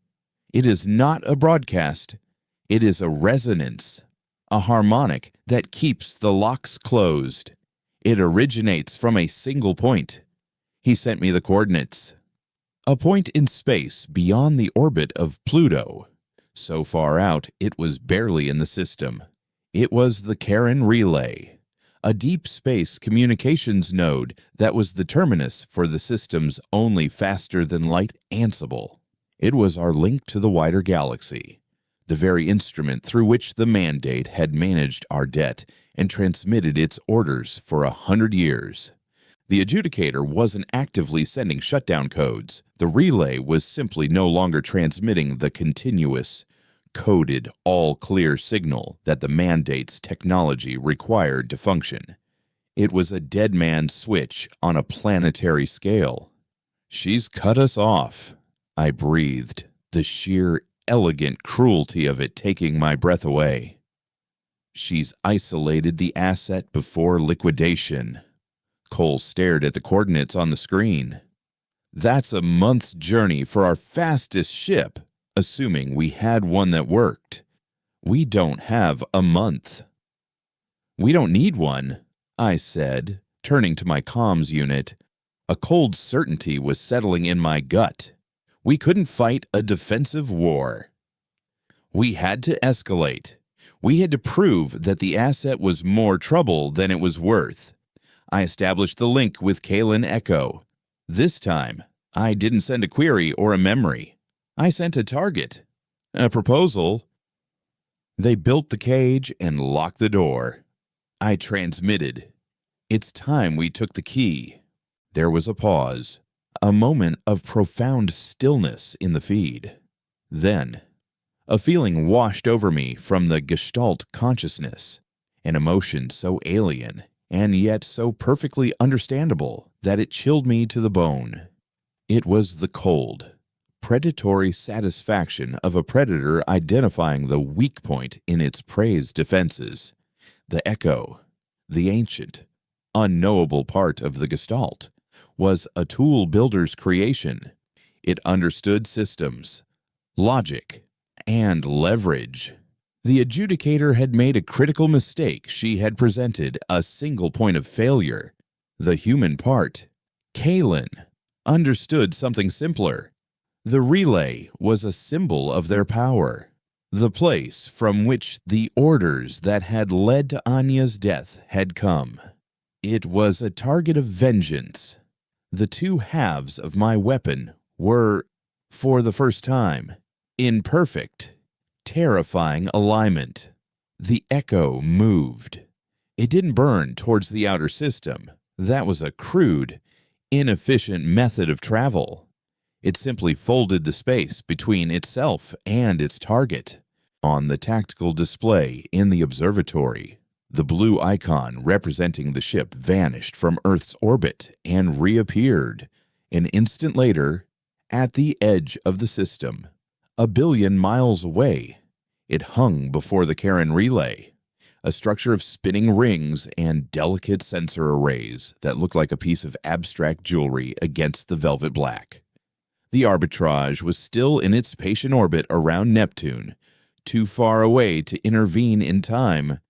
It is not a broadcast. It is a resonance, a harmonic that keeps the locks closed. It originates from a single point. He sent me the coordinates. A point in space beyond the orbit of Pluto. So far out, it was barely in the system. It was the Karen Relay, a deep space communications node that was the terminus for the system's only faster-than-light Ansible. It was our link to the wider galaxy, the very instrument through which the Mandate had managed our debt and transmitted its orders for 100 years. The adjudicator wasn't actively sending shutdown codes. The relay was simply no longer transmitting the continuous, coded, all-clear signal that the Mandate's technology required to function. It was a dead man's switch on a planetary scale. "She's cut us off," I breathed, the sheer elegant cruelty of it taking my breath away. "She's isolated the asset before liquidation." Cole stared at the coordinates on the screen. "That's a month's journey for our fastest ship, assuming we had one that worked. We don't have a month." "We don't need one," I said, turning to my comms unit. A cold certainty was settling in my gut. We couldn't fight a defensive war. We had to escalate. We had to prove that the asset was more trouble than it was worth. I established the link with Kalen Echo. This time, I didn't send a query or a memory. I sent a target, a proposal. They built the cage and locked the door. I transmitted. "It's time we took the key." There was a pause, a moment of profound stillness in the feed. Then, a feeling washed over me from the Gestalt consciousness, an emotion so alien and yet so perfectly understandable that it chilled me to the bone. It was the cold, predatory satisfaction of a predator identifying the weak point in its prey's defenses. The Echo, the ancient, unknowable part of the Gestalt, was a tool builder's creation. It understood systems, logic, and leverage. The adjudicator had made a critical mistake. She had presented a single point of failure, the human part. Kalen understood something simpler. The relay was a symbol of their power, the place from which the orders that had led to Anya's death had come. It was a target of vengeance. The two halves of my weapon were, for the first time, in perfect, terrifying alignment. The Echo moved. It didn't burn towards the outer system. That was a crude, inefficient method of travel. It simply folded the space between itself and its target. On the tactical display in the observatory, the blue icon representing the ship vanished from Earth's orbit and reappeared an instant later at the edge of the system, 1 billion miles away. It hung before the Karen relay, a structure of spinning rings and delicate sensor arrays that looked like a piece of abstract jewelry against the velvet black. The arbitrage was still in its patient orbit around Neptune, too far away to intervene in time.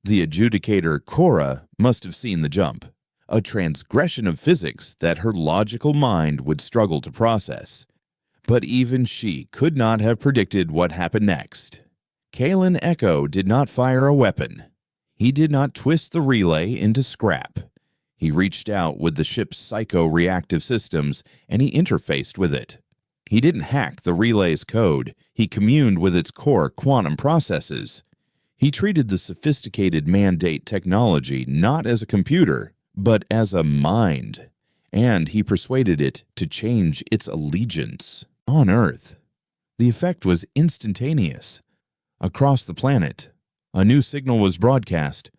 The adjudicator Cora must have seen the jump, a transgression of physics that her logical mind would struggle to process. But even she could not have predicted what happened next. Kalen Echo did not fire a weapon. He did not twist the relay into scrap. He reached out with the ship's psycho-reactive systems and he interfaced with it. He didn't hack the relay's code. He communed with its core quantum processes. He treated the sophisticated mandate technology not as a computer, but as a mind, and he persuaded it to change its allegiance. On Earth, the effect was instantaneous. Across the planet, a new signal was broadcast,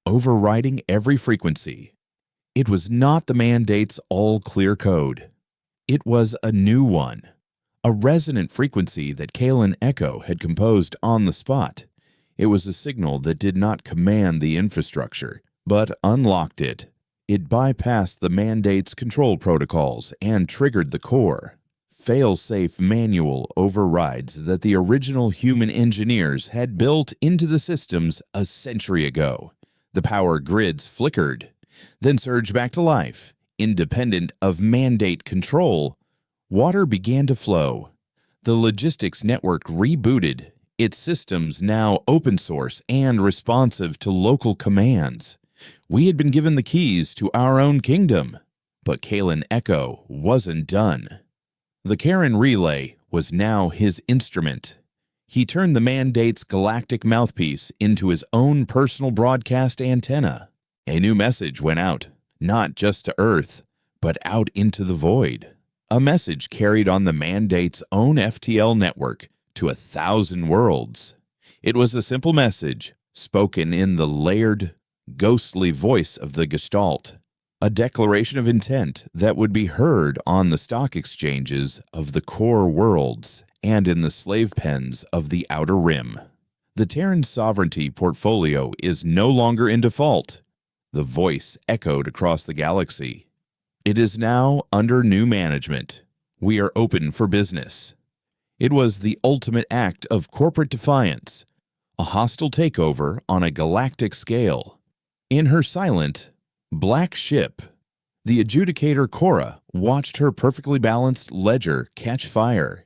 overriding every frequency. It was not the mandate's all-clear code. It was a new one, a resonant frequency that Kalen Echo had composed on the spot. It was a signal that did not command the infrastructure, but unlocked it. It bypassed the mandate's control protocols and triggered the core. Fail-safe manual overrides that the original human engineers had built into the systems a century ago. The power grids flickered, then surged back to life. Independent of mandate control, water began to flow. The logistics network rebooted, its systems now open source and responsive to local commands. We had been given the keys to our own kingdom, but Kalen Echo wasn't done. The Karen relay was now his instrument. He turned the mandate's galactic mouthpiece into his own personal broadcast antenna. A new message went out, not just to Earth, but out into the void. A message carried on the mandate's own FTL network to 1,000 worlds. It was a simple message, spoken in the layered, ghostly voice of the Gestalt, a declaration of intent that would be heard on the stock exchanges of the core worlds and in the slave pens of the Outer Rim. The Terran sovereignty portfolio is no longer in default. The voice echoed across the galaxy. It is now under new management. We are open for business. It was the ultimate act of corporate defiance, a hostile takeover on a galactic scale. In her silent, black ship, the adjudicator Cora watched her perfectly balanced ledger catch fire.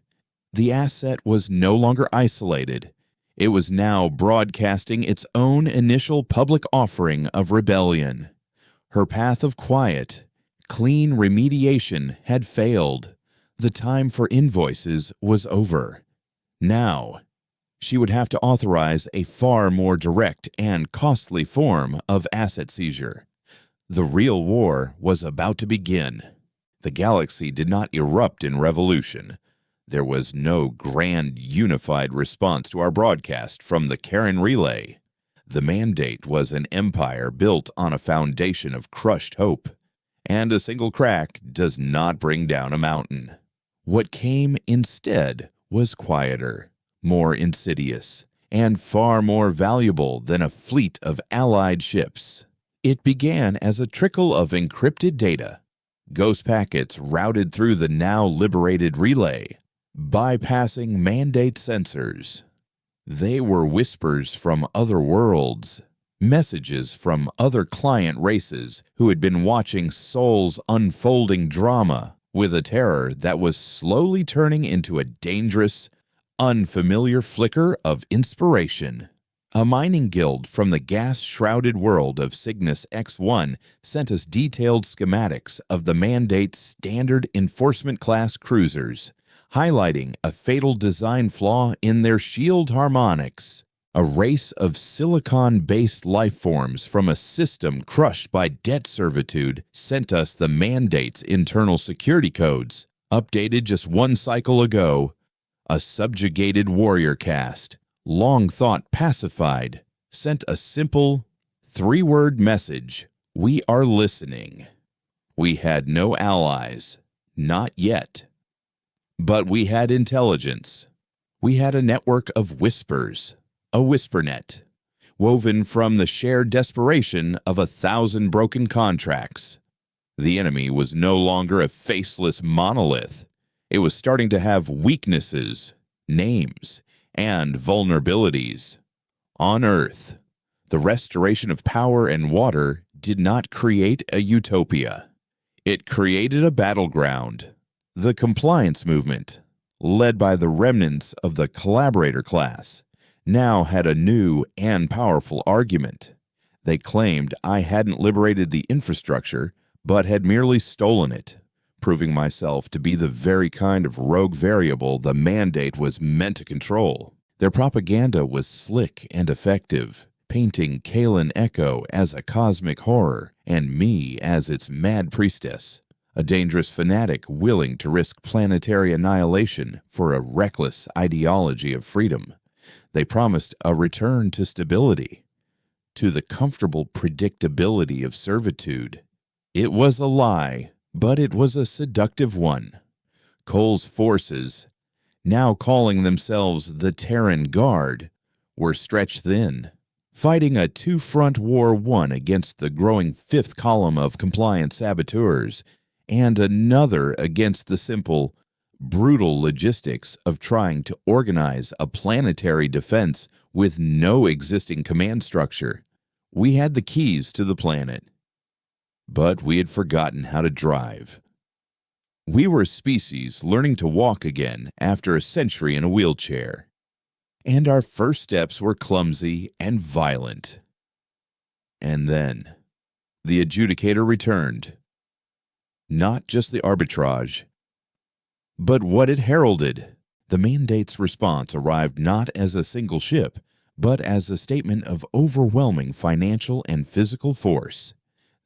The asset was no longer isolated. It was now broadcasting its own initial public offering of rebellion. Her path of quiet, clean remediation had failed. The time for invoices was over. Now, she would have to authorize a far more direct and costly form of asset seizure. The real war was about to begin. The galaxy did not erupt in revolution. There was no grand unified response to our broadcast from the Karen relay. The mandate was an empire built on a foundation of crushed hope, and a single crack does not bring down a mountain. What came instead was quieter, more insidious, and far more valuable than a fleet of allied ships. It began as a trickle of encrypted data. Ghost packets routed through the now liberated relay, bypassing mandate sensors. They were whispers from other worlds, messages from other client races who had been watching Sol's unfolding drama with a terror that was slowly turning into a dangerous, unfamiliar flicker of inspiration. A mining guild from the gas-shrouded world of Cygnus X1 sent us detailed schematics of the Mandate's standard enforcement class cruisers, highlighting a fatal design flaw in their shield harmonics. A race of silicon-based life forms from a system crushed by debt servitude sent us the Mandate's internal security codes, updated just one cycle ago. A subjugated warrior caste, long thought pacified, sent a simple, three-word message: "We are listening." We had no allies, not yet. But we had intelligence. We had a network of whispers, a whispernet, woven from the shared desperation of 1,000 broken contracts. The enemy was no longer a faceless monolith. It was starting to have weaknesses, names, and vulnerabilities. On Earth, the restoration of power and water did not create a utopia. It created a battleground. The compliance movement, led by the remnants of the collaborator class, now had a new and powerful argument. They claimed I hadn't liberated the infrastructure, but had merely stolen it, proving myself to be the very kind of rogue variable the Mandate was meant to control. Their propaganda was slick and effective, painting Kalen Echo as a cosmic horror and me as its mad priestess, a dangerous fanatic willing to risk planetary annihilation for a reckless ideology of freedom. They promised a return to stability, to the comfortable predictability of servitude. It was a lie, but it was a seductive one. Cole's forces, now calling themselves the Terran Guard, were stretched thin, fighting a two-front war, one against the growing fifth column of compliant saboteurs, and another against the simple, brutal logistics of trying to organize a planetary defense with no existing command structure. We had the keys to the planet, but we had forgotten how to drive. We were a species learning to walk again after a century in a wheelchair, and our first steps were clumsy and violent. And then, the adjudicator returned. Not just the arbitrage, but what it heralded. The Mandate's response arrived not as a single ship, but as a statement of overwhelming financial and physical force.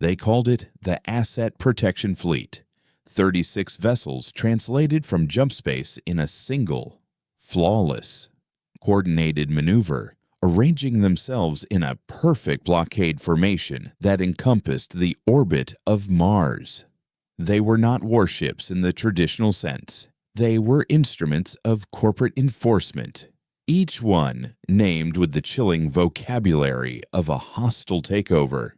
They called it the Asset Protection Fleet, 36 vessels translated from jump space in a single, flawless, coordinated maneuver, arranging themselves in a perfect blockade formation that encompassed the orbit of Mars. They were not warships in the traditional sense. They were instruments of corporate enforcement, each one named with the chilling vocabulary of a hostile takeover.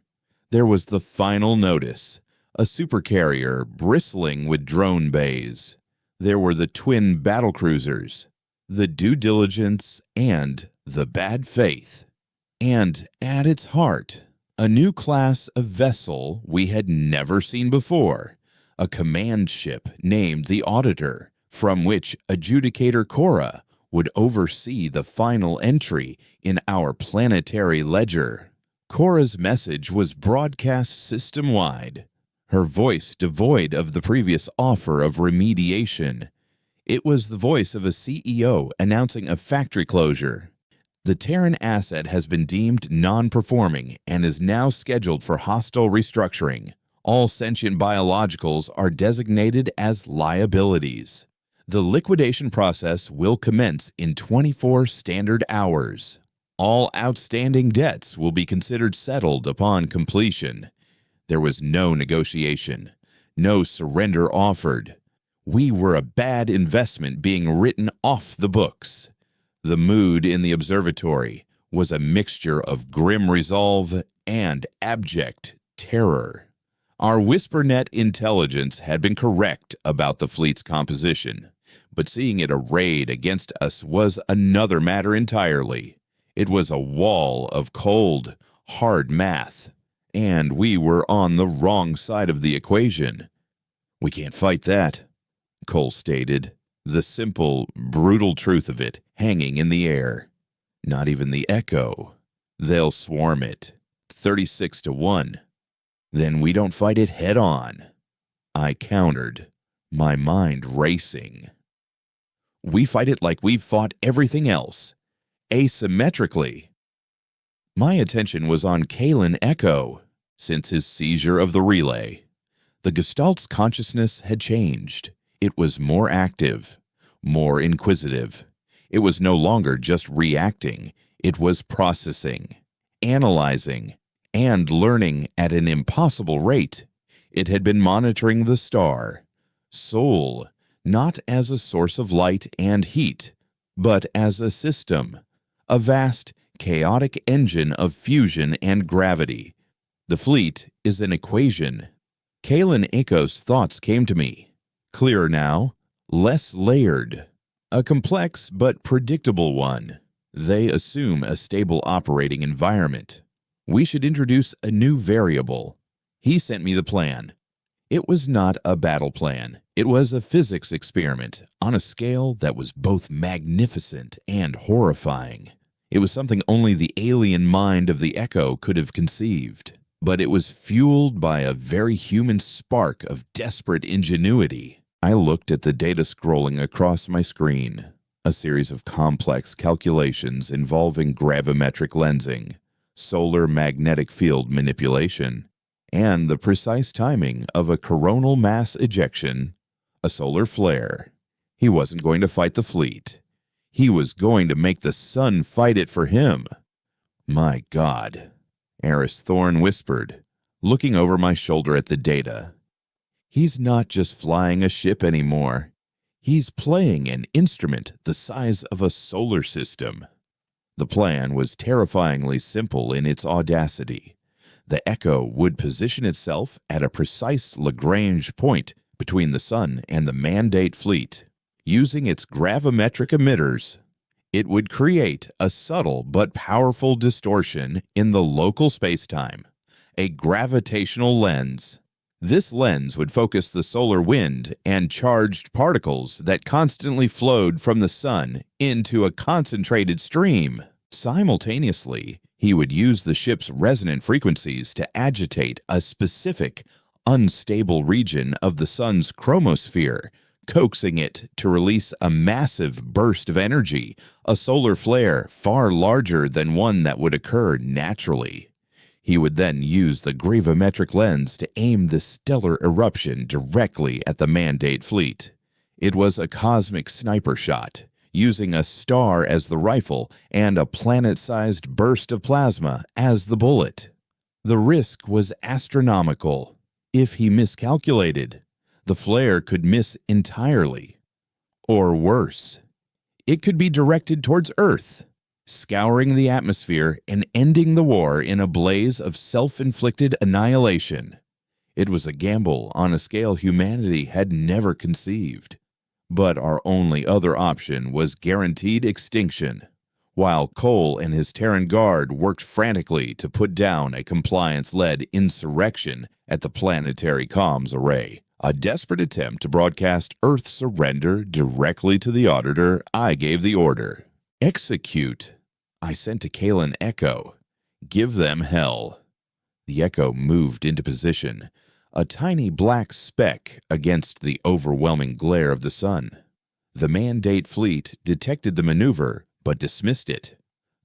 There was the final notice, a supercarrier bristling with drone bays. There were the twin battlecruisers, the due diligence, and the bad faith. And at its heart, a new class of vessel we had never seen before, a command ship named the Auditor, from which Adjudicator Cora would oversee the final entry in our planetary ledger. Cora's message was broadcast system-wide, her voice devoid of the previous offer of remediation. It was the voice of a CEO announcing a factory closure. The Terran asset has been deemed non-performing and is now scheduled for hostile restructuring. All sentient biologicals are designated as liabilities. The liquidation process will commence in 24 standard hours. All outstanding debts will be considered settled upon completion. There was no negotiation, no surrender offered. We were a bad investment being written off the books. The mood in the observatory was a mixture of grim resolve and abject terror. Our WhisperNet intelligence had been correct about the fleet's composition, but seeing it arrayed against us was another matter entirely. It was a wall of cold, hard math, and we were on the wrong side of the equation. "We can't fight that," Cole stated, the simple, brutal truth of it hanging in the air. Not even the Echo, They'll swarm it. 36-1. Then we don't fight it head on, I countered, my mind racing. We fight it like we've fought everything else, asymmetrically. My attention was on Kalen Echo since his seizure of the relay. The Gestalt's consciousness had changed. It was more active, more inquisitive. It was no longer just reacting. It was processing, analyzing, and learning at an impossible rate. It had been monitoring the star, Sol, not as a source of light and heat, but as a system, a vast, chaotic engine of fusion and gravity. The fleet is an equation. Kalen Echo's thoughts came to me, clearer now, less layered, a complex but predictable one. They assume a stable operating environment. We should introduce a new variable. He sent me the plan. It was not a battle plan. It was a physics experiment on a scale that was both magnificent and horrifying. It was something only the alien mind of the Echo could have conceived, but it was fueled by a very human spark of desperate ingenuity. I looked at the data scrolling across my screen, a series of complex calculations involving gravimetric lensing, solar magnetic field manipulation, and the precise timing of a coronal mass ejection, a solar flare. He wasn't going to fight the fleet. He was going to make the sun fight it for him. My God, Eris Thorne whispered, looking over my shoulder at the data. He's not just flying a ship anymore. He's playing an instrument the size of a solar system. The plan was terrifyingly simple in its audacity. The Echo would position itself at a precise Lagrange point between the Sun and the Mandate fleet. Using its gravimetric emitters, it would create a subtle but powerful distortion in the local spacetime, a gravitational lens. This lens would focus the solar wind and charged particles that constantly flowed from the Sun into a concentrated stream. Simultaneously, he would use the ship's resonant frequencies to agitate a specific, unstable region of the Sun's chromosphere, coaxing it to release a massive burst of energy, a solar flare far larger than one that would occur naturally. He would then use the gravimetric lens to aim the stellar eruption directly at the Mandate fleet. It was a cosmic sniper shot, using a star as the rifle and a planet-sized burst of plasma as the bullet. The risk was astronomical. If he miscalculated, the flare could miss entirely. Or worse, it could be directed towards Earth, scouring the atmosphere and ending the war in a blaze of self-inflicted annihilation. It was a gamble on a scale humanity had never conceived. But our only other option was guaranteed extinction, while Cole and his Terran Guard worked frantically to put down a compliance-led insurrection at the planetary comms array. A desperate attempt to broadcast Earth surrender directly to the auditor. I gave the order. Execute. I sent to Kalen Echo. Give them hell. The Echo moved into position, a tiny black speck against the overwhelming glare of the sun. The Mandate fleet detected the maneuver, but dismissed it.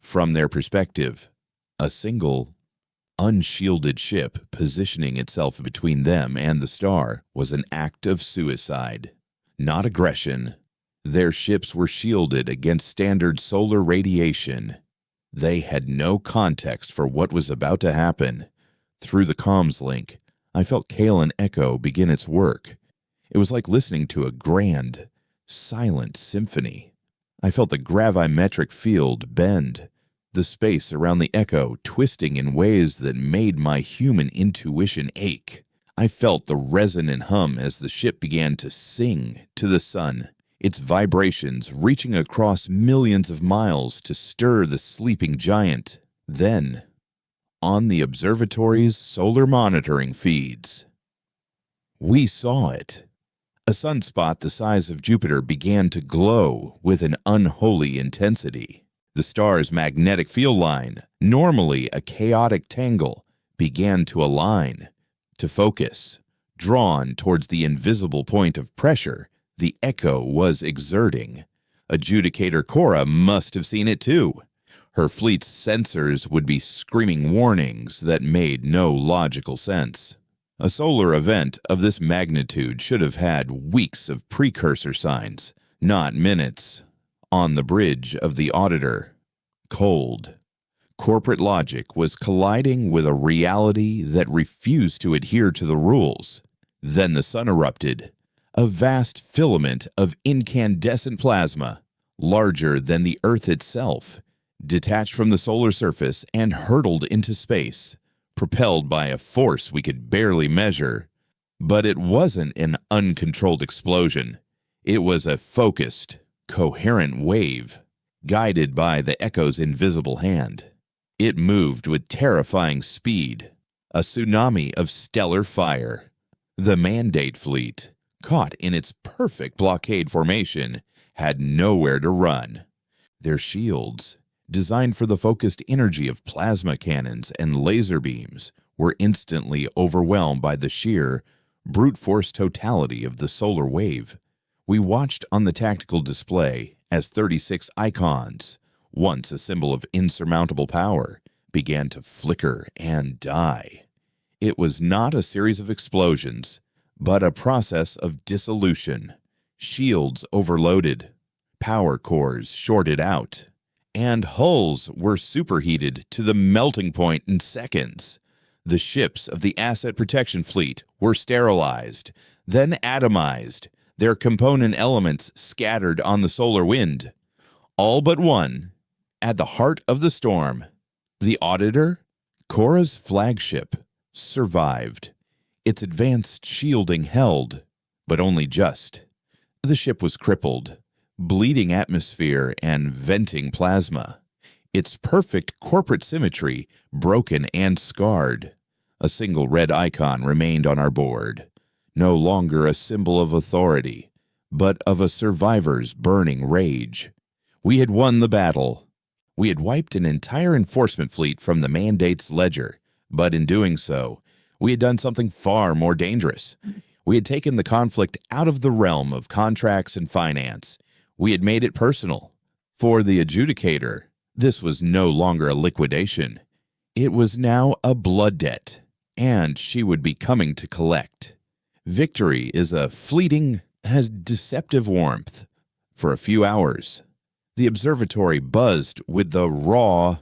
From their perspective, a single, unshielded ship positioning itself between them and the star was an act of suicide, not aggression. Their ships were shielded against standard solar radiation. They had no context for what was about to happen. Through the comms link, I felt Kalen Echo begin its work. It was like listening to a grand, silent symphony. I felt the gravimetric field bend, the space around the Echo twisting in ways that made my human intuition ache. I felt the resonant hum as the ship began to sing to the sun, its vibrations reaching across millions of miles to stir the sleeping giant. Then, on the observatory's solar monitoring feeds, we saw it. A sunspot the size of Jupiter began to glow with an unholy intensity. The star's magnetic field line, normally a chaotic tangle, began to align, to focus, drawn towards the invisible point of pressure the echo was exerting. Adjudicator Cora must have seen it too. Her fleet's sensors would be screaming warnings that made no logical sense. A solar event of this magnitude should have had weeks of precursor signs, not minutes. On the bridge of the Auditor, cold. Corporate logic was colliding with a reality that refused to adhere to the rules. Then the sun erupted, a vast filament of incandescent plasma, larger than the Earth itself, detached from the solar surface and hurtled into space, propelled by a force we could barely measure. But it wasn't an uncontrolled explosion. It was a focused, coherent wave, guided by the echo's invisible hand. It moved with terrifying speed, a tsunami of stellar fire. The Mandate fleet, caught in its perfect blockade formation, had nowhere to run. Their shields, designed for the focused energy of plasma cannons and laser beams, were instantly overwhelmed by the sheer, brute force totality of the solar wave. We watched on the tactical display as 36 icons, once a symbol of insurmountable power, began to flicker and die. It was not a series of explosions, but a process of dissolution. Shields overloaded, power cores shorted out, and hulls were superheated to the melting point in seconds. The ships of the Asset Protection Fleet were sterilized, then atomized, their component elements scattered on the solar wind. All but one, at the heart of the storm, the Auditor, Cora's flagship, survived. Its advanced shielding held, but only just. The ship was crippled, bleeding atmosphere and venting plasma. Its perfect corporate symmetry broken and scarred. A single red icon remained on our board, no longer a symbol of authority, but of a survivor's burning rage. We had won the battle. We had wiped an entire enforcement fleet from the Mandate's ledger, but in doing so, we had done something far more dangerous. We had taken the conflict out of the realm of contracts and finance. We had made it personal. For the Adjudicator, this was no longer a liquidation. It was now a blood debt, and she would be coming to collect. Victory is a fleeting, has deceptive warmth. For a few hours, the observatory buzzed with the raw,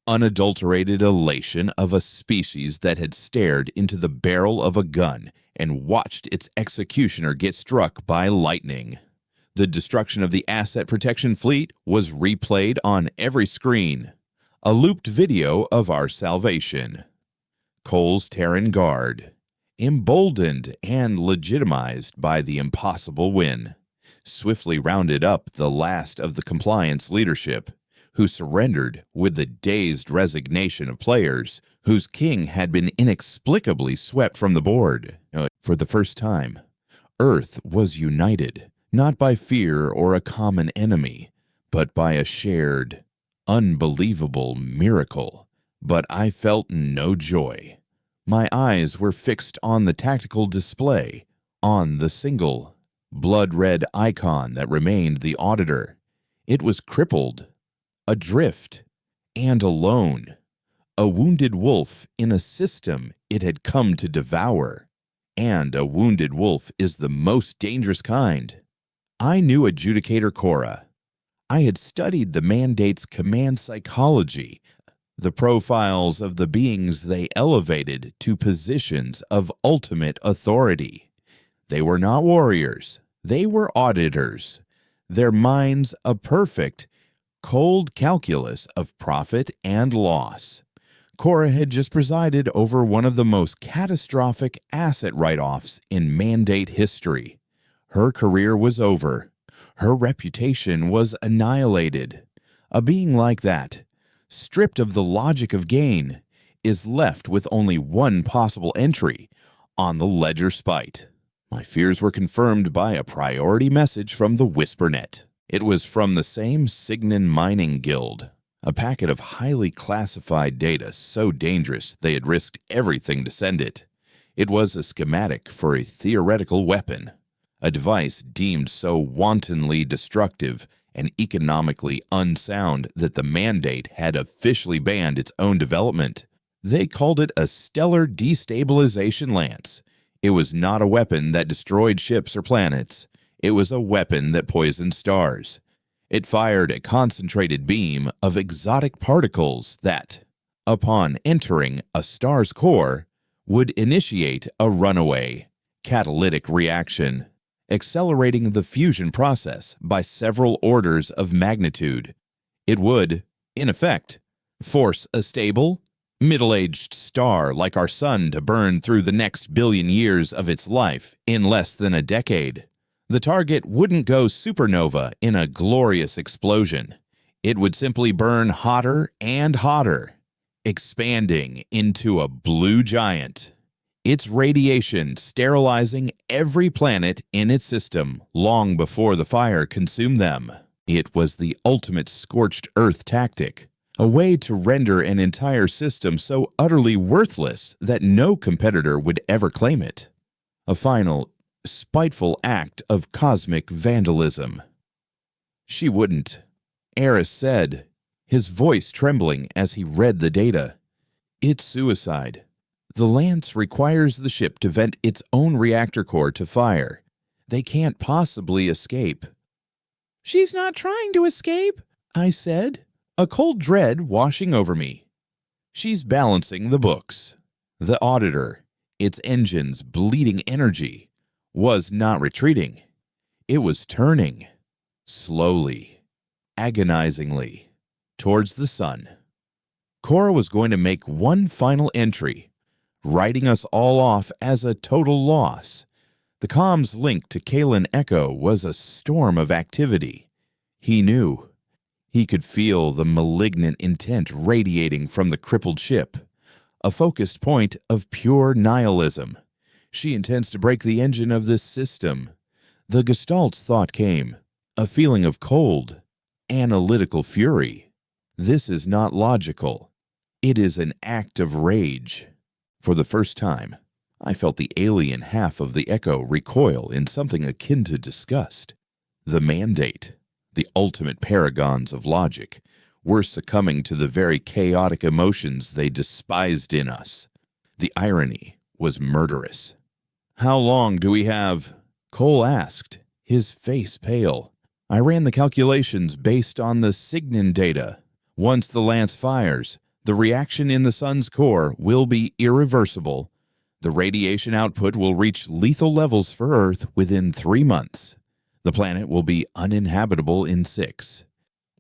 unadulterated elation of a species that had stared into the barrel of a gun and watched its executioner get struck by lightning. The destruction of the Asset Protection Fleet was replayed on every screen, a looped video of our salvation. Cole's Terran Guard, emboldened and legitimized by the impossible win, swiftly rounded up the last of the compliance leadership, who surrendered with the dazed resignation of players whose king had been inexplicably swept from the board. For the first time, Earth was united, not by fear or a common enemy, but by a shared, unbelievable miracle. But I felt no joy. My eyes were fixed on the tactical display, on the single, blood-red icon that remained the Auditor. It was crippled, adrift, and alone, a wounded wolf in a system it had come to devour. And a wounded wolf is the most dangerous kind. I knew Adjudicator Cora. I had studied the Mandate's command psychology, the profiles of the beings they elevated to positions of ultimate authority. They were not warriors. They were auditors. Their minds a perfect, cold calculus of profit and loss. Cora had just presided over one of the most catastrophic asset write-offs in Mandate history. Her career was over. Her reputation was annihilated. A being like that, stripped of the logic of gain, is left with only one possible entry on the ledger spite. My fears were confirmed by a priority message from the WhisperNet. It was from the same Signan Mining Guild. A packet of highly classified data so dangerous they had risked everything to send it. It was a schematic for a theoretical weapon, a device deemed so wantonly destructive and economically unsound that the Mandate had officially banned its own development. They called it a stellar destabilization lance. It was not a weapon that destroyed ships or planets. It was a weapon that poisoned stars. It fired a concentrated beam of exotic particles that, upon entering a star's core, would initiate a runaway catalytic reaction, accelerating the fusion process by several orders of magnitude. It would, in effect, force a stable, middle-aged star like our sun to burn through the next billion years of its life in less than a decade. The target wouldn't go supernova in a glorious explosion. It would simply burn hotter and hotter, expanding into a blue giant, its radiation sterilizing every planet in its system long before the fire consumed them. It was the ultimate scorched earth tactic, a way to render an entire system so utterly worthless that no competitor would ever claim it. A final, spiteful act of cosmic vandalism. She wouldn't, Eris said, his voice trembling as he read the data. It's suicide. The lance requires the ship to vent its own reactor core to fire. They can't possibly escape. She's not trying to escape, I said, a cold dread washing over me. She's balancing the books. The auditor, its engines bleeding energy, was not retreating. It was turning, slowly, agonizingly, towards the sun. Cora was going to make one final entry, writing us all off as a total loss. The comms link to Kalen Echo was a storm of activity. He knew. He could feel the malignant intent radiating from the crippled ship, a focused point of pure nihilism. She intends to break the engine of this system. The Gestalt's thought came, a feeling of cold, analytical fury. This is not logical. It is an act of rage. For the first time, I felt the alien half of the Echo recoil in something akin to disgust. The Mandate, the ultimate paragons of logic, were succumbing to the very chaotic emotions they despised in us. The irony was murderous. How long do we have? Cole asked, his face pale. I ran the calculations based on the Signin data. Once the lance fires, the reaction in the sun's core will be irreversible. The radiation output will reach lethal levels for Earth within 3 months. The planet will be uninhabitable in 6.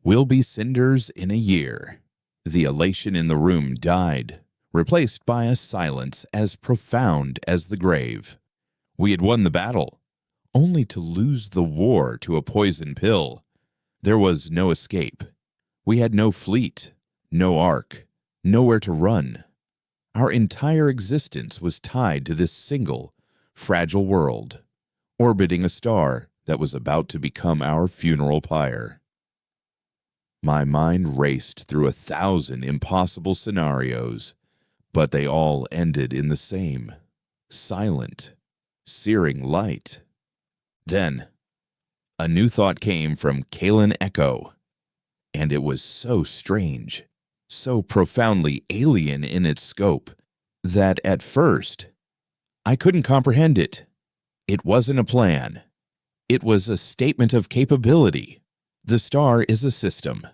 We'll be cinders in a year. The elation in the room died, replaced by a silence as profound as the grave. We had won the battle, only to lose the war to a poison pill. There was no escape. We had no fleet, no ark, nowhere to run. Our entire existence was tied to this single, fragile world, orbiting a star that was about to become our funeral pyre. My mind raced through 1,000 impossible scenarios, but they all ended in the same, silent, searing light. Then, a new thought came from Kalen Echo, and it was so strange, so profoundly alien in its scope, that at first, I couldn't comprehend it. It wasn't a plan. It was a statement of capability. The star is a system.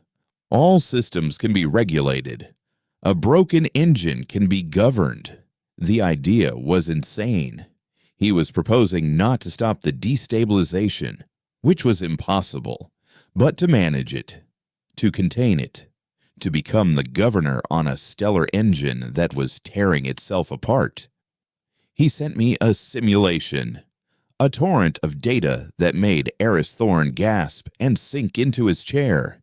All systems can be regulated. A broken engine can be governed. The idea was insane. He was proposing not to stop the destabilization, which was impossible, but to manage it, to contain it, to become the governor on a stellar engine that was tearing itself apart. He sent me a simulation, a torrent of data that made Eris Thorne gasp and sink into his chair.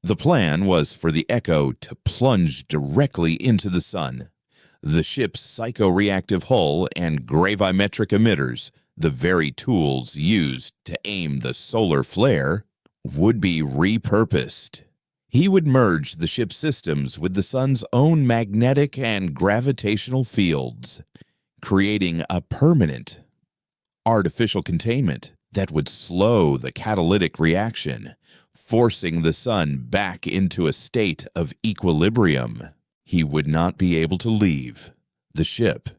The plan was for the Echo to plunge directly into the sun. The ship's psychoreactive hull and gravimetric emitters, the very tools used to aim the solar flare, would be repurposed. He would merge the ship's systems with the sun's own magnetic and gravitational fields, creating a permanent artificial containment that would slow the catalytic reaction, forcing the sun back into a state of equilibrium. He would not be able to leave. The ship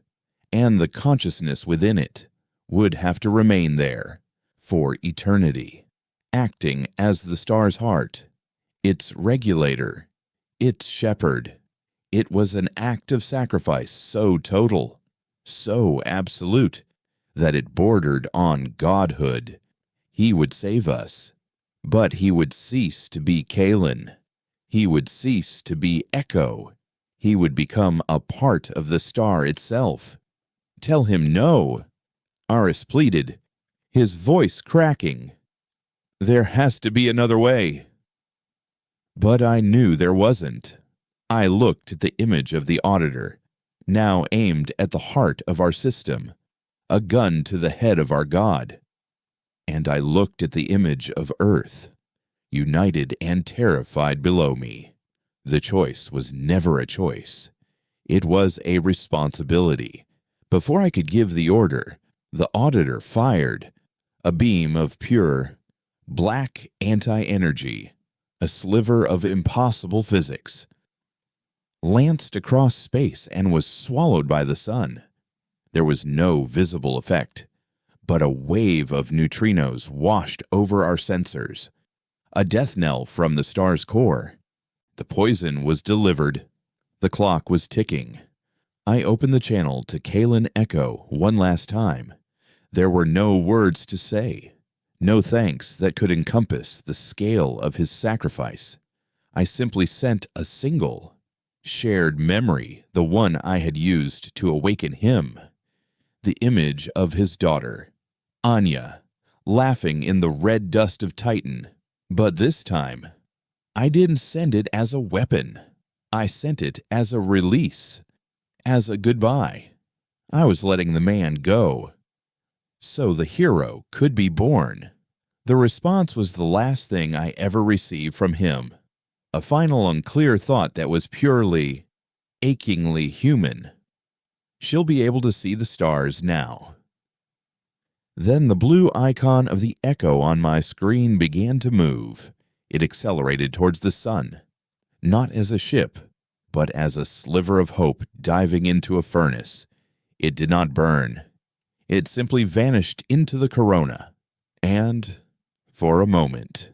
and the consciousness within it would have to remain there for eternity, acting as the star's heart, its regulator, its shepherd. It was an act of sacrifice so total, so absolute, that it bordered on godhood. He would save us, but he would cease to be Kalen. He would cease to be Echo. He would become a part of the star itself. Tell him no, Aris pleaded, his voice cracking. There has to be another way. But I knew there wasn't. I looked at the image of the auditor, now aimed at the heart of our system, a gun to the head of our god. And I looked at the image of Earth, united and terrified below me. The choice was never a choice. It was a responsibility. Before I could give the order, the auditor fired a beam of pure, black anti-energy, a sliver of impossible physics, lanced across space and was swallowed by the sun. There was no visible effect, but a wave of neutrinos washed over our sensors, a death knell from the star's core. The poison was delivered. The clock was ticking. I opened the channel to Kalen Echo one last time. There were no words to say, no thanks that could encompass the scale of his sacrifice. I simply sent a single, shared memory, the one I had used to awaken him. The image of his daughter, Anya, laughing in the red dust of Titan. But this time, I didn't send it as a weapon. I sent it as a release, as a goodbye. I was letting the man go, so the hero could be born. The response was the last thing I ever received from him, a final unclear thought that was purely, achingly human. She'll be able to see the stars now. Then the blue icon of the Echo on my screen began to move. It accelerated towards the sun, not as a ship, but as a sliver of hope diving into a furnace. It did not burn. It simply vanished into the corona. And, for a moment,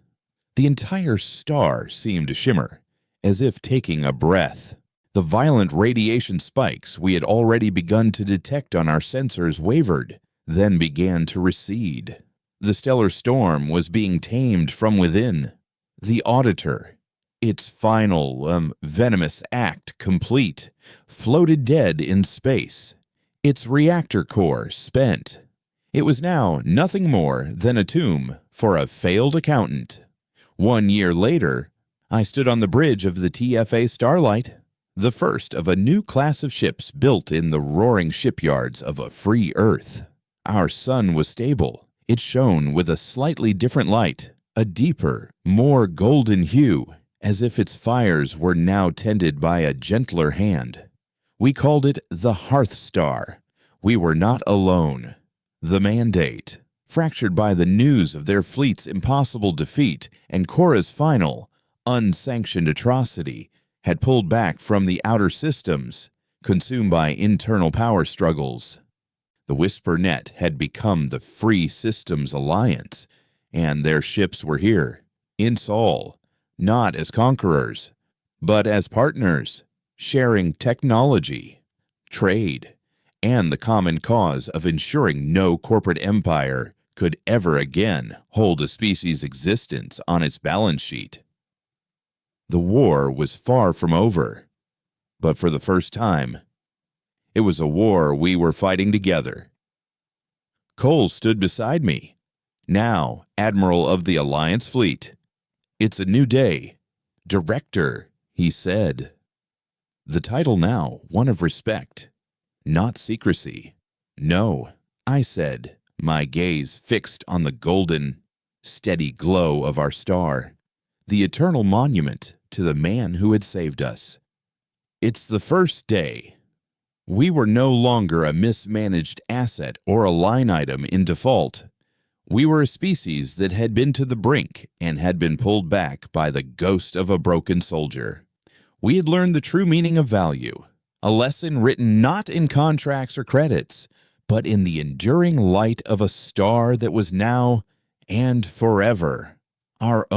the entire star seemed to shimmer, as if taking a breath. The violent radiation spikes we had already begun to detect on our sensors wavered, then began to recede. The stellar storm was being tamed from within. The auditor, its final, venomous act complete, floated dead in space, its reactor core spent. It was now nothing more than a tomb for a failed accountant. 1 year later, I stood on the bridge of the TFA Starlight, the first of a new class of ships built in the roaring shipyards of a free Earth. Our sun was stable. It shone with a slightly different light, a deeper, more golden hue, as if its fires were now tended by a gentler hand. We called it the Hearth Star. We were not alone. The Mandate, fractured by the news of their fleet's impossible defeat and Korra's final, unsanctioned atrocity, had pulled back from the outer systems, consumed by internal power struggles. The Whisper Net had become the Free Systems Alliance, and their ships were here, in Sol, not as conquerors, but as partners, sharing technology, trade, and the common cause of ensuring no corporate empire could ever again hold a species' existence on its balance sheet. The war was far from over, but for the first time, it was a war we were fighting together. Cole stood beside me, now Admiral of the Alliance Fleet. It's a new day. Director, he said. The title now one of respect, not secrecy. No, I said, my gaze fixed on the golden, steady glow of our star, the eternal monument to the man who had saved us. It's the first day. We were no longer a mismanaged asset or a line item in default. We were a species that had been to the brink and had been pulled back by the ghost of a broken soldier. We had learned the true meaning of value, a lesson written not in contracts or credits, but in the enduring light of a star that was now and forever our own.